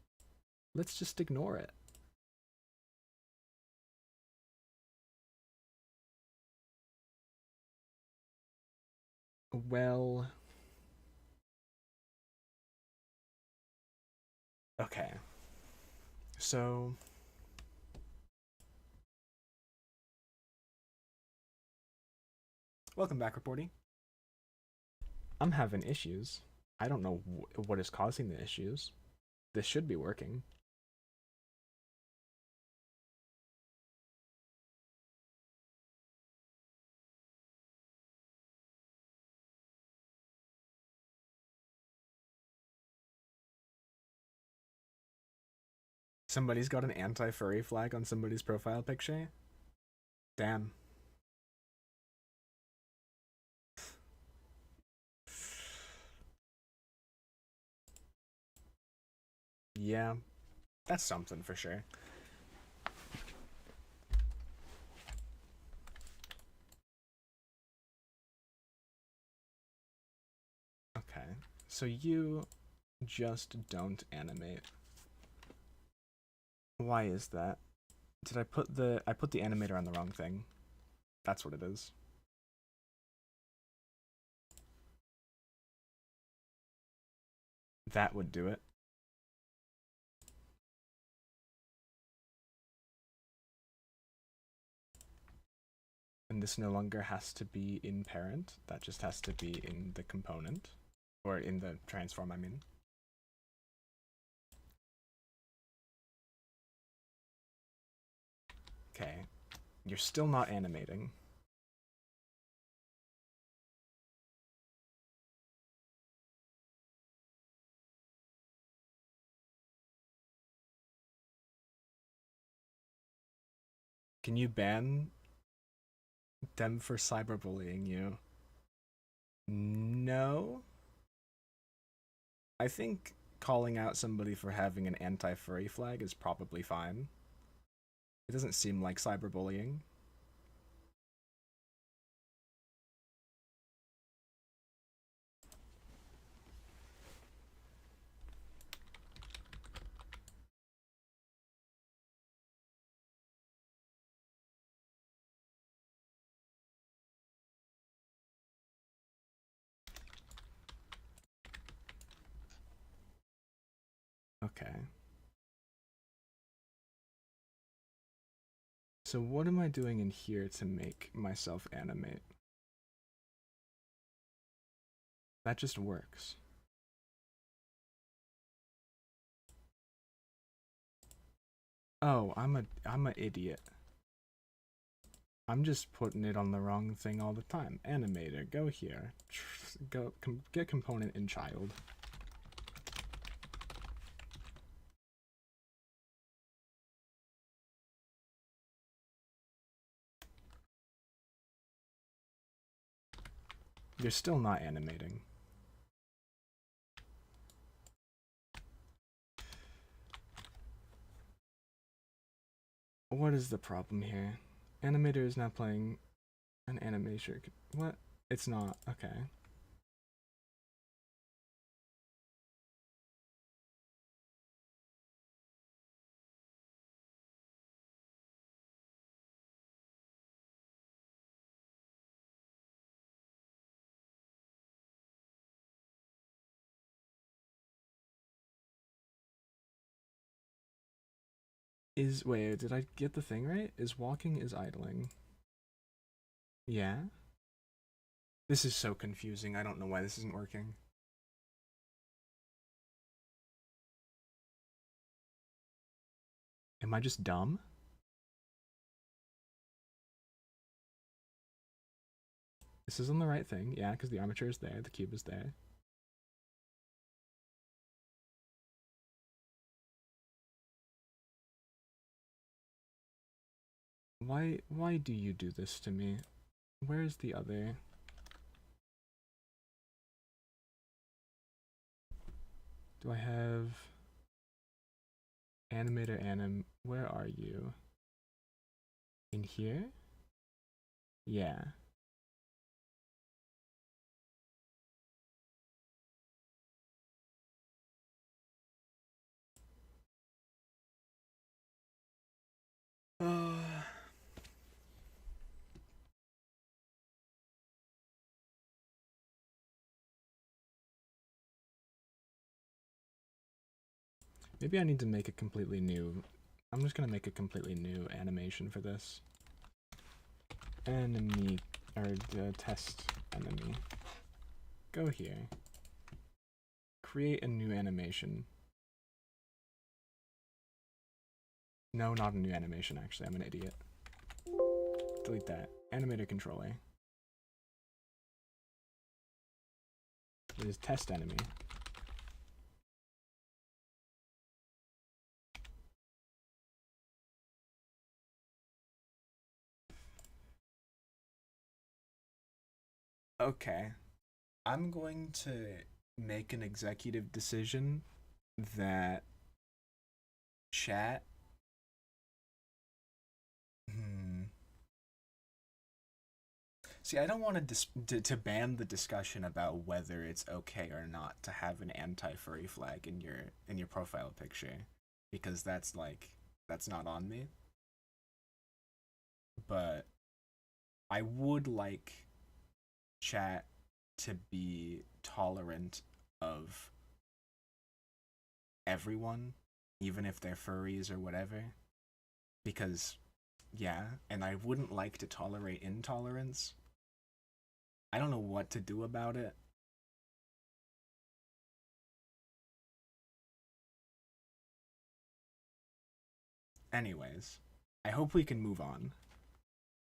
Let's just ignore it. Well, okay. So welcome back, reporting. I'm having issues. I don't know what is causing the issues. This should be working. Somebody's got an anti-furry flag on somebody's profile picture? Damn. Yeah, that's something for sure. Okay, so you just don't animate. Why is that? Did I put the animator on the wrong thing? That's what it is. That would do it. And this no longer has to be in parent, that just has to be in the component, or in the transform, I mean. Okay, you're still not animating. Can you ban them for cyberbullying you? No. I think calling out somebody for having an anti-furry flag is probably fine. It doesn't seem like cyberbullying. Okay. So what am I doing in here to make myself animate? That just works. Oh, I'm a idiot. I'm just putting it on the wrong thing all the time. Animator, go here. Go get component in child. You're still not animating. What is the problem here? Animator is not playing an animation. What? It's not. Okay. Wait, did I get the thing right? Is walking is idling. Yeah? This is so confusing. I don't know why this isn't working. Am I just dumb? This is on the right thing. Yeah, because the armature is there. The cube is there. Why do you do this to me? Where's the other? Do I have animator where are you? In here? Yeah. Maybe I need to make a completely new. I'm just gonna make a completely new animation for this. Enemy or test enemy. Go here. Create a new animation. No, not a new animation, actually. I'm an idiot. Delete that. Animator controller. It is test enemy. Okay. I'm going to make an executive decision that chat. See, I don't want to ban the discussion about whether it's okay or not to have an anti-furry flag in your profile picture, because that's not on me. But I would like chat to be tolerant of everyone, even if they're furries or whatever, because yeah, and I wouldn't like to tolerate intolerance. I don't know what to do about it. Anyways, I hope we can move on,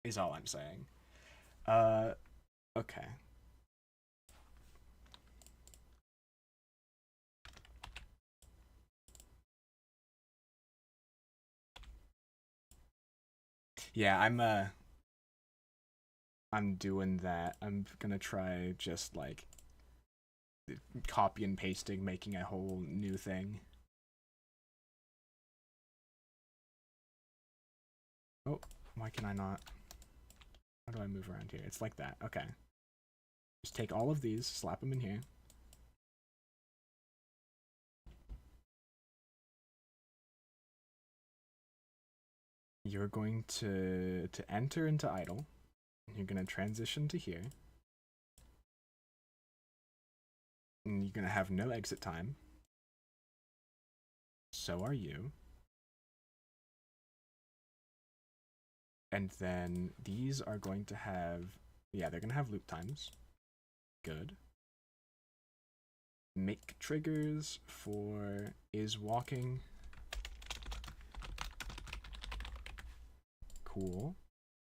is all I'm saying. Uh, okay. Yeah, I'm doing that. I'm gonna try just like copy and pasting, making a whole new thing. Oh, why can I not? How do I move around here? It's like that. Okay. Just take all of these, slap them in here. You're going to enter into idle. You're gonna transition to here. And you're gonna have no exit time. So are you. And then these are going to have, yeah, they're going to have loop times. Good. Make triggers for is walking. Cool.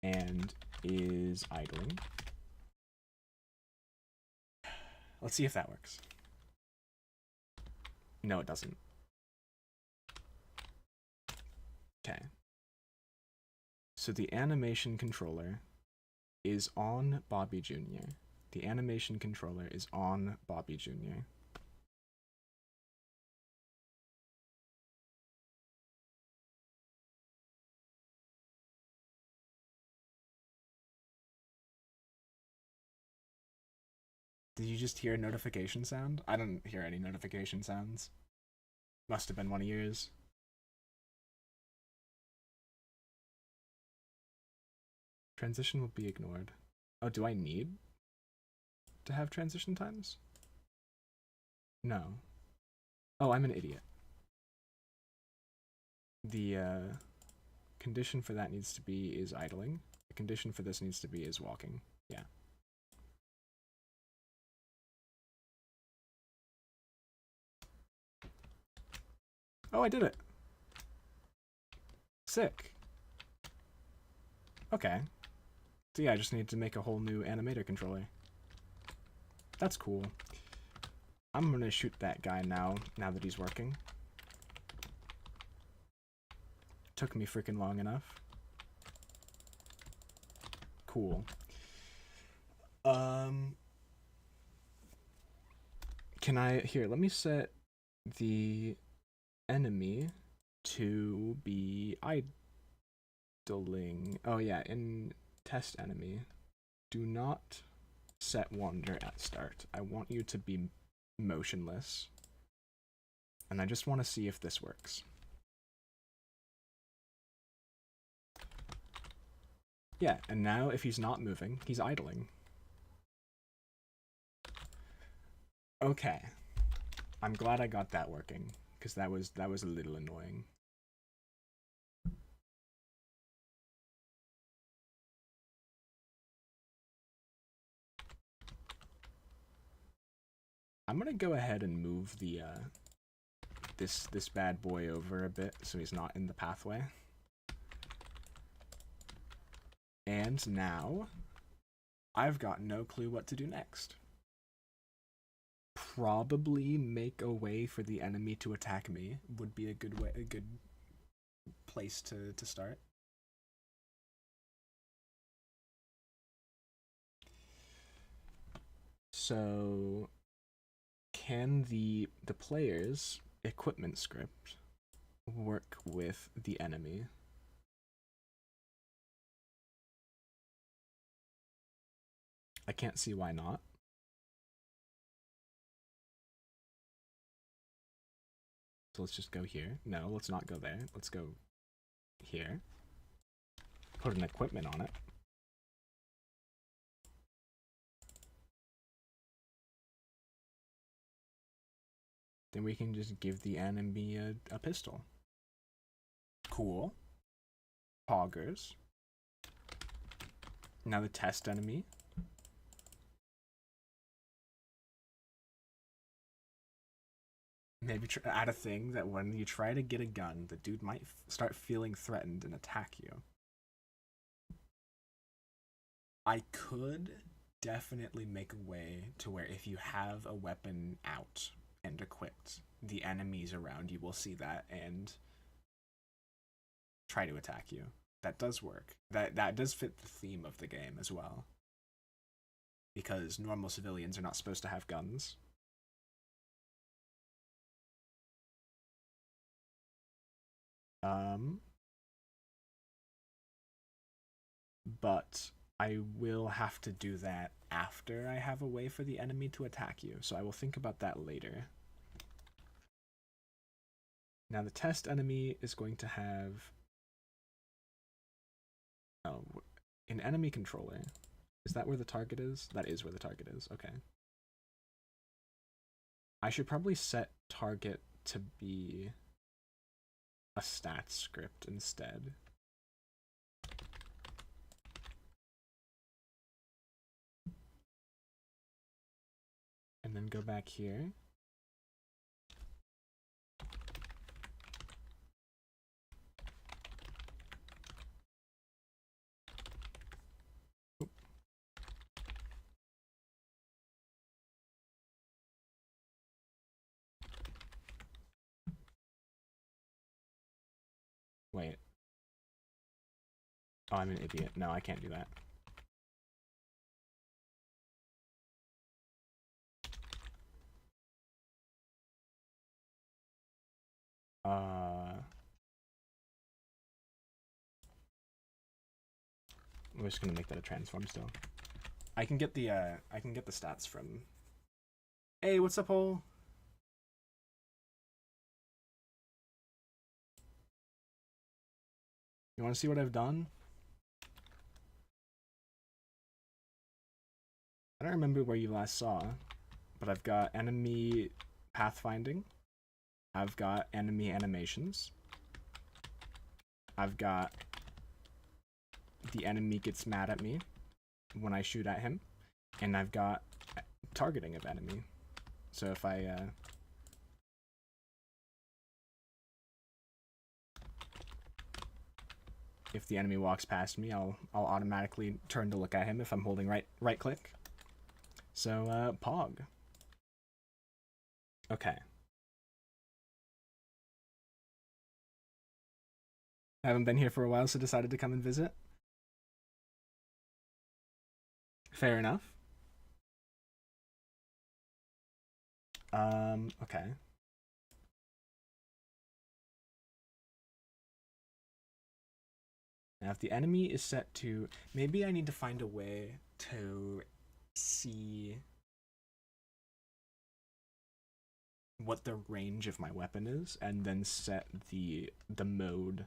And is idling. Let's see if that works. No, it doesn't. Okay. So the animation controller is on Bobby Jr. The animation controller is on Bobby Jr. Did you just hear a notification sound? I didn't hear any notification sounds. Must have been one of yours. Transition will be ignored. Oh, do I need to have transition times? No. Oh, I'm an idiot. The condition for that needs to be is idling. The condition for this needs to be is walking. Yeah. Oh, I did it. Sick. Okay. So yeah, I just need to make a whole new animator controller. That's cool. I'm gonna shoot that guy now that he's working. Took me freaking long enough. Cool. Can I, here, let me set the enemy to be idling. Oh yeah, in test enemy, do not set wander at start. I want you to be motionless. And I just want to see if this works. Yeah, and now if he's not moving, he's idling. Okay. I'm glad I got that working, because that was a little annoying. I'm gonna go ahead and move the this bad boy over a bit so he's not in the pathway. And now I've got no clue what to do next. Probably make a way for the enemy to attack me would be a good place to start. So can the player's equipment script work with the enemy? I can't see why not. So let's just go here. No, let's not go there. Let's go here. Put an equipment on it. Then we can just give the enemy a pistol. Cool. Poggers. Now the test enemy. Maybe add a thing that when you try to get a gun, the dude might start feeling threatened and attack you. I could definitely make a way to where if you have a weapon out and equipped, the enemies around you will see that and try to attack you. That does work. That does fit the theme of the game as well. Because normal civilians are not supposed to have guns. But I will have to do that after I have a way for the enemy to attack you, so I will think about that later. Now the test enemy is going to have an enemy controller. Is that where the target is? That is where the target is, okay. I should probably set target to be a stats script instead. go back here. Wait. Oh, I'm an idiot. No, I can't do that. We're just gonna make that a transform still. I can get the stats from. Hey, what's up, Hole? You want to see what I've done? I don't remember where you last saw, but I've got enemy pathfinding. I've got enemy animations. I've got the enemy gets mad at me when I shoot at him, and I've got targeting of enemy. So if I if the enemy walks past me, I'll automatically turn to look at him if I'm holding right click. So Pog. Okay. I haven't been here for a while, so decided to come and visit. Fair enough. Okay. Now if the enemy is set to, maybe I need to find a way to see what the range of my weapon is, and then set the mode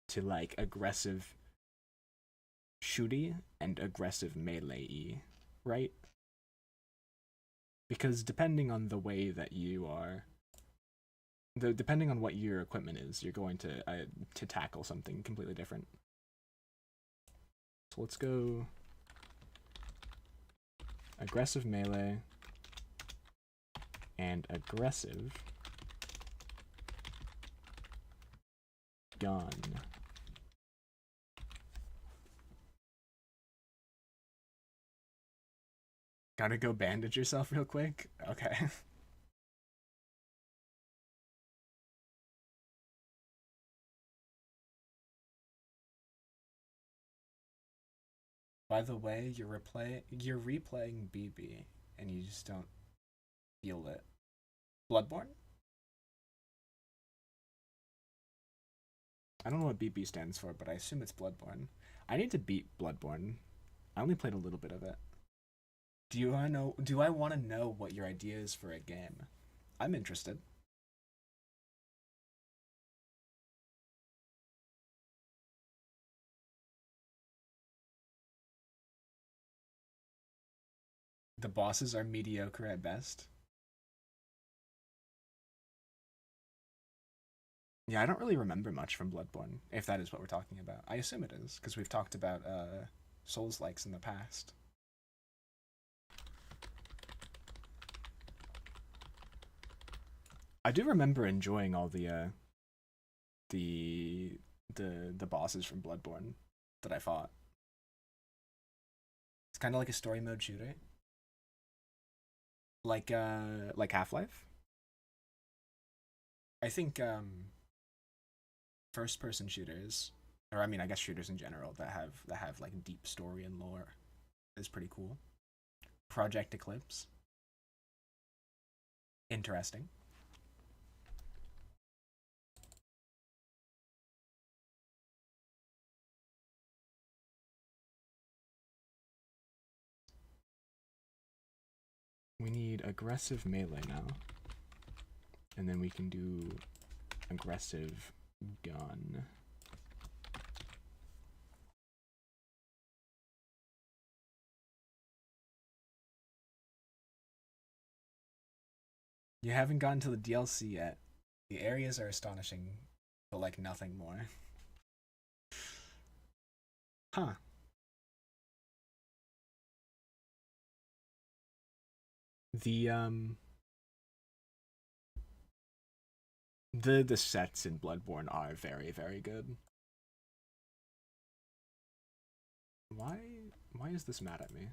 to like aggressive shooty and aggressive melee-y, right? Because depending on the way that you are, depending on what your equipment is, you're going to tackle something completely different. So let's go aggressive melee and aggressive gun. Gotta go bandage yourself real quick? Okay. By the way, you're replaying BB and you just don't feel it. Bloodborne? I don't know what BB stands for, but I assume it's Bloodborne. I need to beat Bloodborne. I only played a little bit of it. Do I want to know what your idea is for a game? I'm interested. The bosses are mediocre at best. Yeah, I don't really remember much from Bloodborne, if that is what we're talking about. I assume it is, because we've talked about Souls-likes in the past. I do remember enjoying all the bosses from Bloodborne that I fought. It's kind of like a story mode shooter, like Half-Life. I think first person shooters, or I mean I guess shooters in general that have like deep story and lore is pretty cool. Project Eclipse, interesting. We need aggressive melee now, and then we can do aggressive gun. You haven't gotten to the DLC yet. The areas are astonishing, but like nothing more. Huh. The the sets in Bloodborne are very, very good. Why why is this mad at me?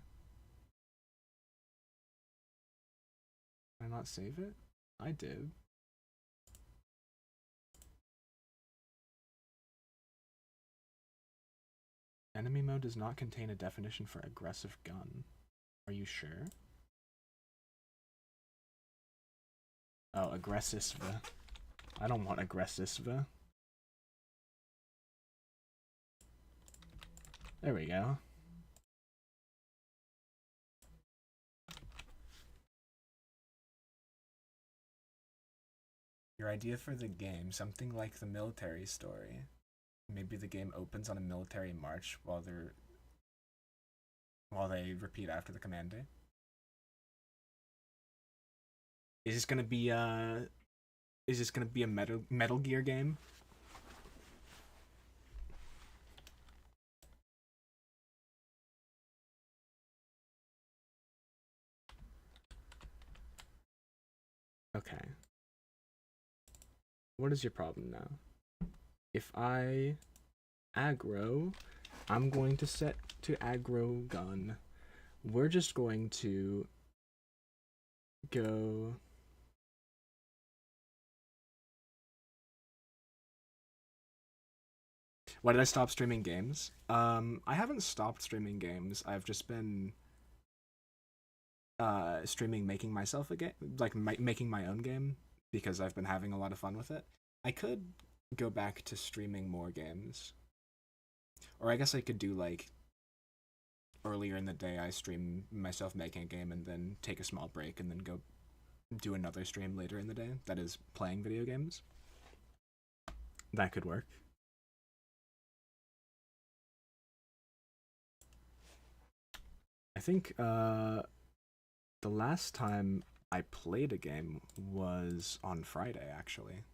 Did I not save it? I did. Enemy mode does not contain a definition for aggressive gun. Are you sure? Oh, aggressive. I don't want aggressive. There we go. Your idea for the game, something like the military story. Maybe the game opens on a military march while they repeat after the command day. Is this gonna be a Metal Gear game? Okay. What is your problem now? If I aggro, I'm going to set to aggro gun. We're just going to go. Why did I stop streaming games? I haven't stopped streaming games. I've just been streaming making myself a game, like making my own game, because I've been having a lot of fun with it. I could go back to streaming more games, or I guess I could do like earlier in the day I stream myself making a game and then take a small break and then go do another stream later in the day that is playing video games. That could work. I think the last time I played a game was on Friday, actually.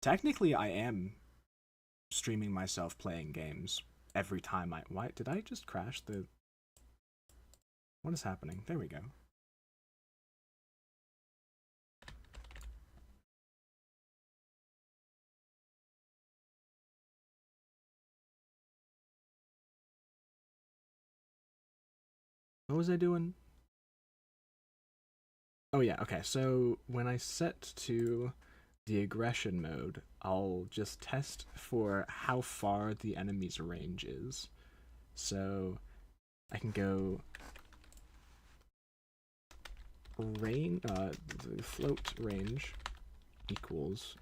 Technically, I am streaming myself playing games every time I... Why did I just crash the... What is happening? There we go. What was I doing? Oh yeah, okay, so when I set to the aggression mode, I'll just test for how far the enemy's range is. So I can go float range equals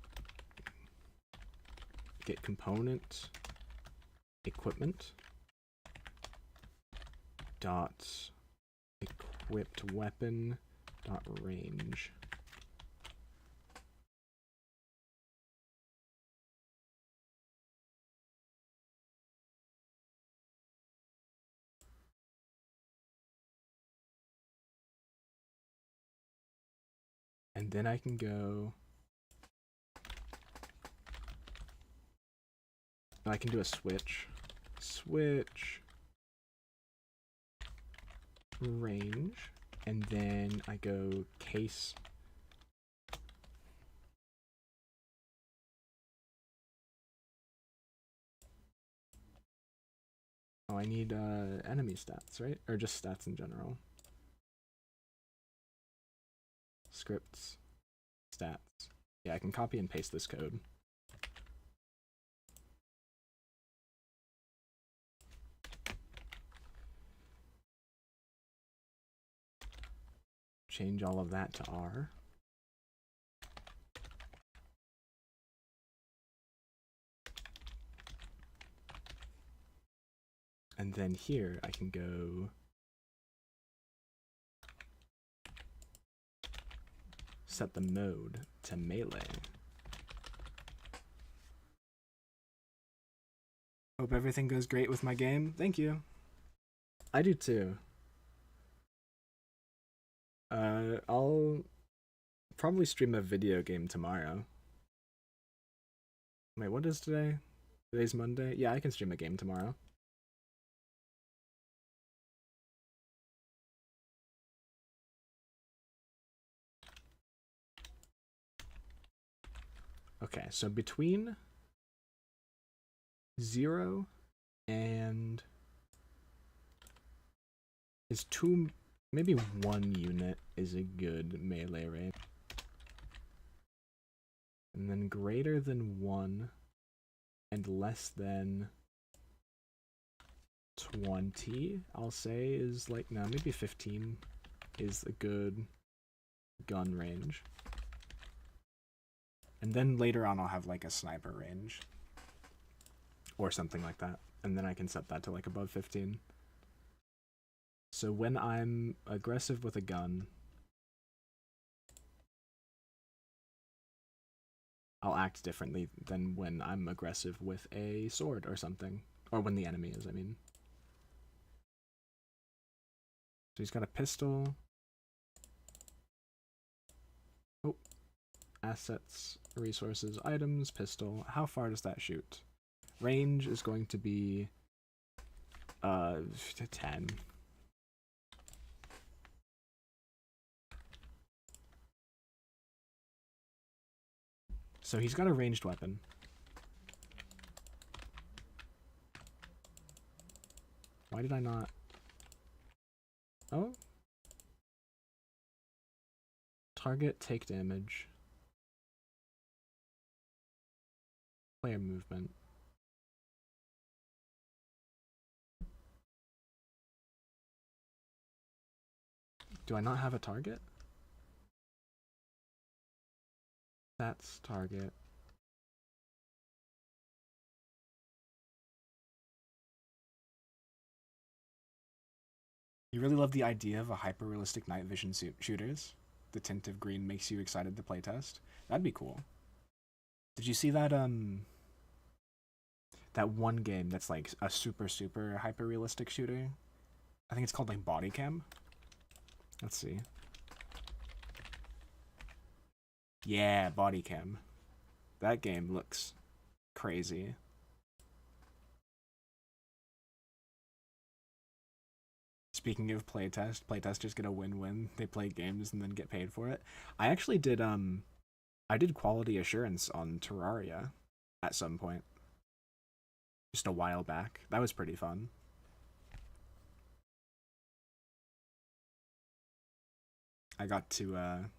get component equipment dot equipped weapon dot range. And then I can go, I can do a switch range, and then I go case oh, I need enemy stats, right? Or just stats in general. Scripts, stats. Yeah, I can copy and paste this code. Change all of that to R. And then here I can go set the mode to melee. Hope everything goes great with my game. Thank you. I do too. I'll probably stream a video game tomorrow. Wait, what is today? Today's Monday? Yeah, I can stream a game tomorrow. Okay, so between 0 and is 2, maybe 1 unit is a good melee range. And then greater than 1 and less than 20, I'll say, is like, no, maybe 15 is a good gun range. And then later on I'll have like a sniper range or something like that. And then I can set that to like above 15. So when I'm aggressive with a gun, I'll act differently than when I'm aggressive with a sword or something. Or when the enemy is, I mean. So he's got a pistol. Oh. Assets, resources, items, pistol. How far does that shoot? Range is going to be 10. So he's got a ranged weapon. Why did I not? Oh. Target, take damage. Player movement. Do I not have a target? That's target. You really love the idea of a hyper-realistic night vision shooters? The tint of green makes you excited to playtest? That'd be cool. Did you see that, that one game that's like a super hyper-realistic shooter? I think it's called like Body Cam. Let's see. Yeah, Body Cam. That game looks crazy. Speaking of playtesters get a win-win. They play games and then get paid for it. I actually did I did quality assurance on Terraria at some point. Just a while back. That was pretty fun. I got to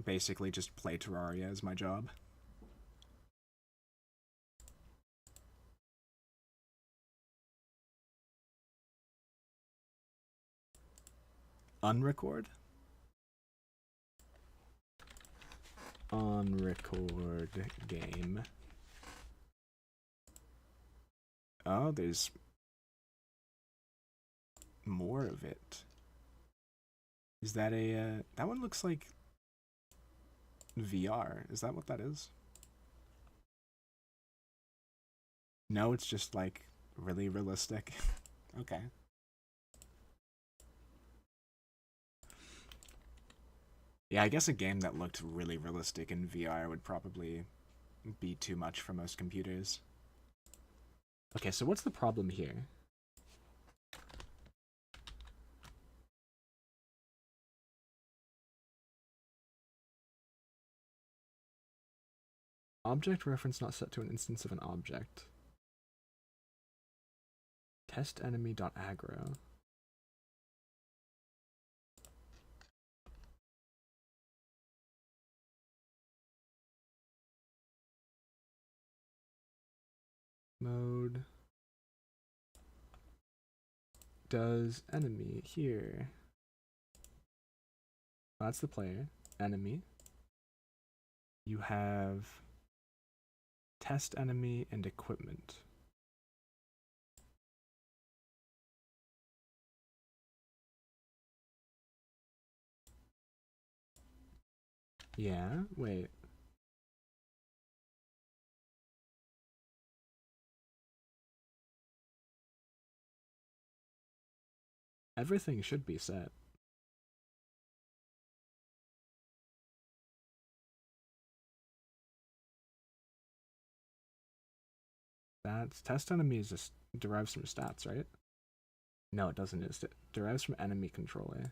basically just play Terraria as my job. Unrecord? Unrecord game. Oh, there's more of it. Is that a, that one looks like VR. Is that what that is? No, it's just like really realistic. Okay. Yeah, I guess a game that looked really realistic in VR would probably be too much for most computers. Okay, so what's the problem here? Object reference not set to an instance of an object. Test enemy.aggro. Mode. Does enemy here. That's the player. Enemy. You have test enemy and equipment. Yeah, wait. Everything should be set. stats. Test enemies derives from stats, right? No, it doesn't. It derives from enemy controller.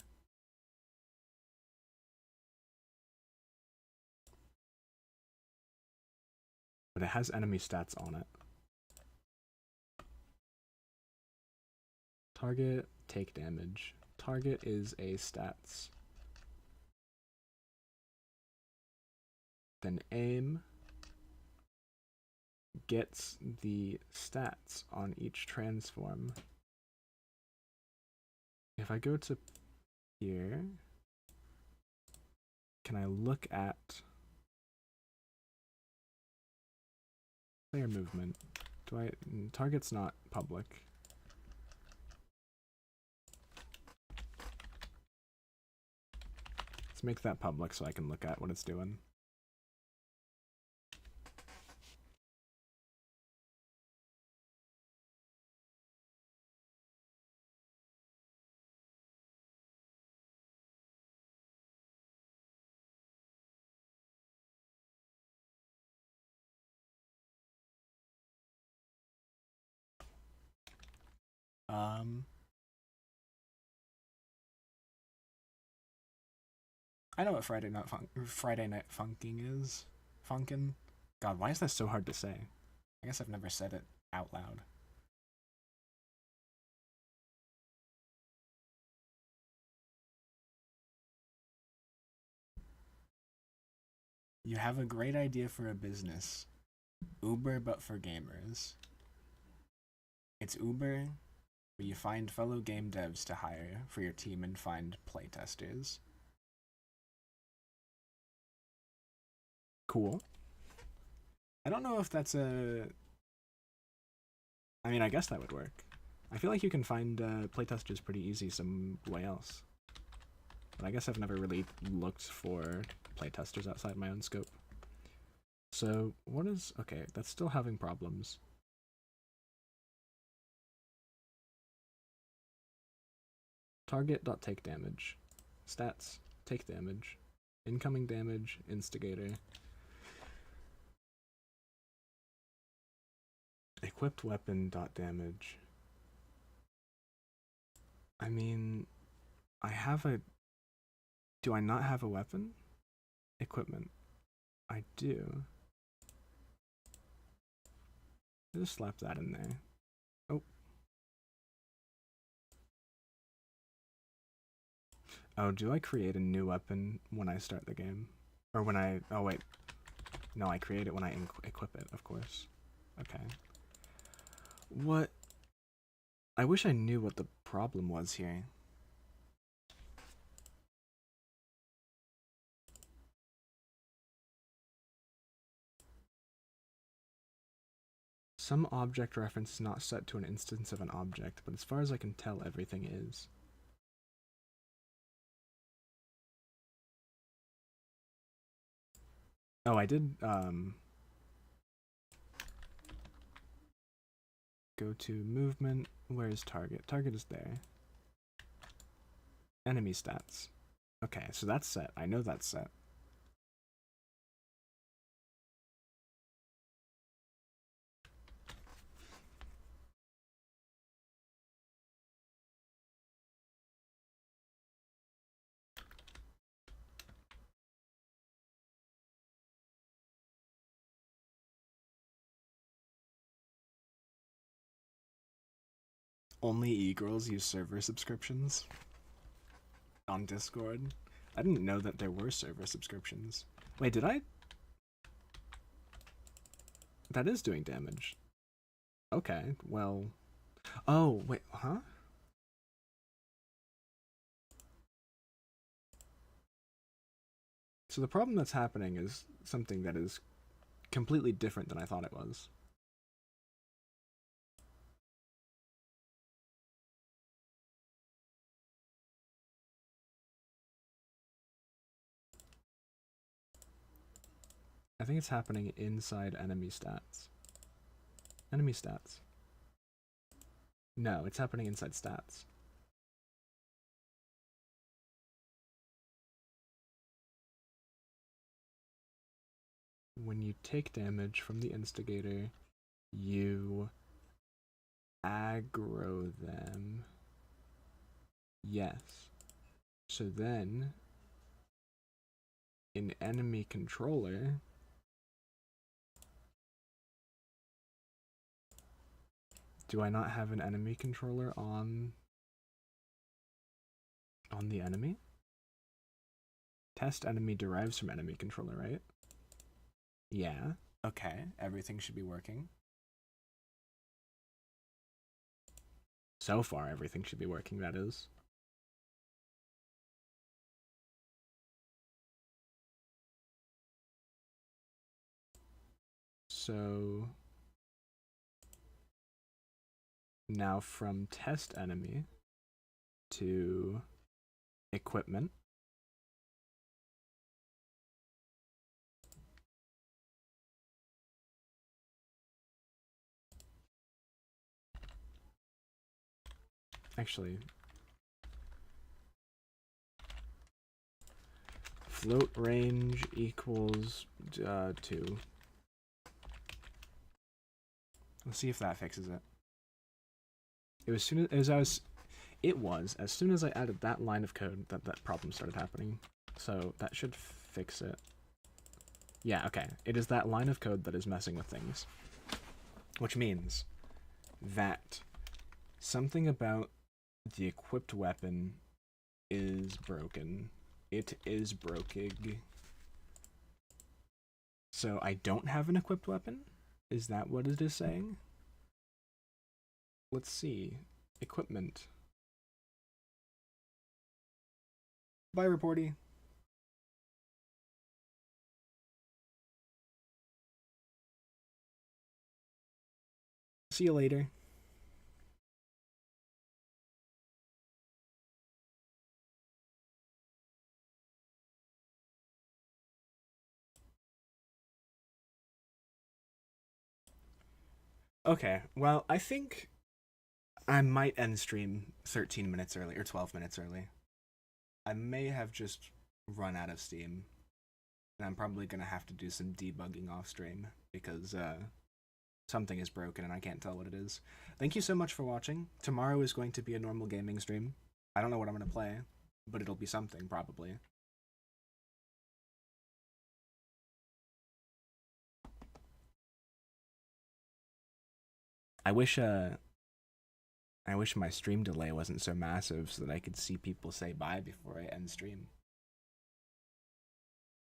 But it has enemy stats on it. Target, take damage. Target is a stats. Then aim gets the stats on each transform. If I go to here, can I look at player movement? Target's not public. Let's make that public so I can look at what it's doing. I know what Friday Night Funking is. Funkin'. God, why is that so hard to say? I guess I've never said it out loud. You have a great idea for a business. Uber, but for gamers. It's Uber, where you find fellow game devs to hire for your team and find playtesters. Cool. I don't know if that's a... I mean, I guess that would work. I feel like you can find playtesters pretty easy some way else. But I guess I've never really looked for playtesters outside my own scope. So, what is... Okay, that's still having problems. Target.take damage. Stats, take damage. Incoming damage, instigator. Equipped weapon dot damage. I mean, I have a... Do I not have a weapon? Equipment. I do. I'll just slap that in there. Oh. Oh, do I create a new weapon when I start the game? Or when I... Oh, wait. No, I create it when I equip it, of course. Okay. What? I wish I knew what the problem was here. Some object reference is not set to an instance of an object, but as far as I can tell, everything is. Oh, I did, go to movement. Where's target? Target is there. Enemy stats. Okay, so that's set. I know that's set. Only e-girls use server subscriptions on Discord. I didn't know that there were server subscriptions. Wait, did I? That is doing damage. Okay, well... Oh, wait, huh? So the problem that's happening is something that is completely different than I thought it was. I think it's happening inside enemy stats. Enemy stats. No, it's happening inside stats. When you take damage from the instigator, you aggro them. Yes. So then, in enemy controller, do I not have an enemy controller on the enemy? Test enemy derives from enemy controller, right? Yeah. Okay, everything should be working. So far, everything should be working, that is. So now from test enemy to equipment. Actually, float range equals 2. Let's see if that fixes it. It was as soon as I added that line of code that problem started happening. So that should fix it. Yeah, okay. It is that line of code that is messing with things. Which means that something about the equipped weapon is broken. It is broken. So I don't have an equipped weapon? Is that what it is saying? Let's see. Equipment. Bye, reporty. See you later. Okay, well, I think I might end stream 13 minutes early, or 12 minutes early. I may have just run out of steam, and I'm probably going to have to do some debugging off stream, because something is broken and I can't tell what it is. Thank you so much for watching. Tomorrow is going to be a normal gaming stream. I don't know what I'm going to play, but it'll be something, probably. I wish my stream delay wasn't so massive so that I could see people say bye before I end stream.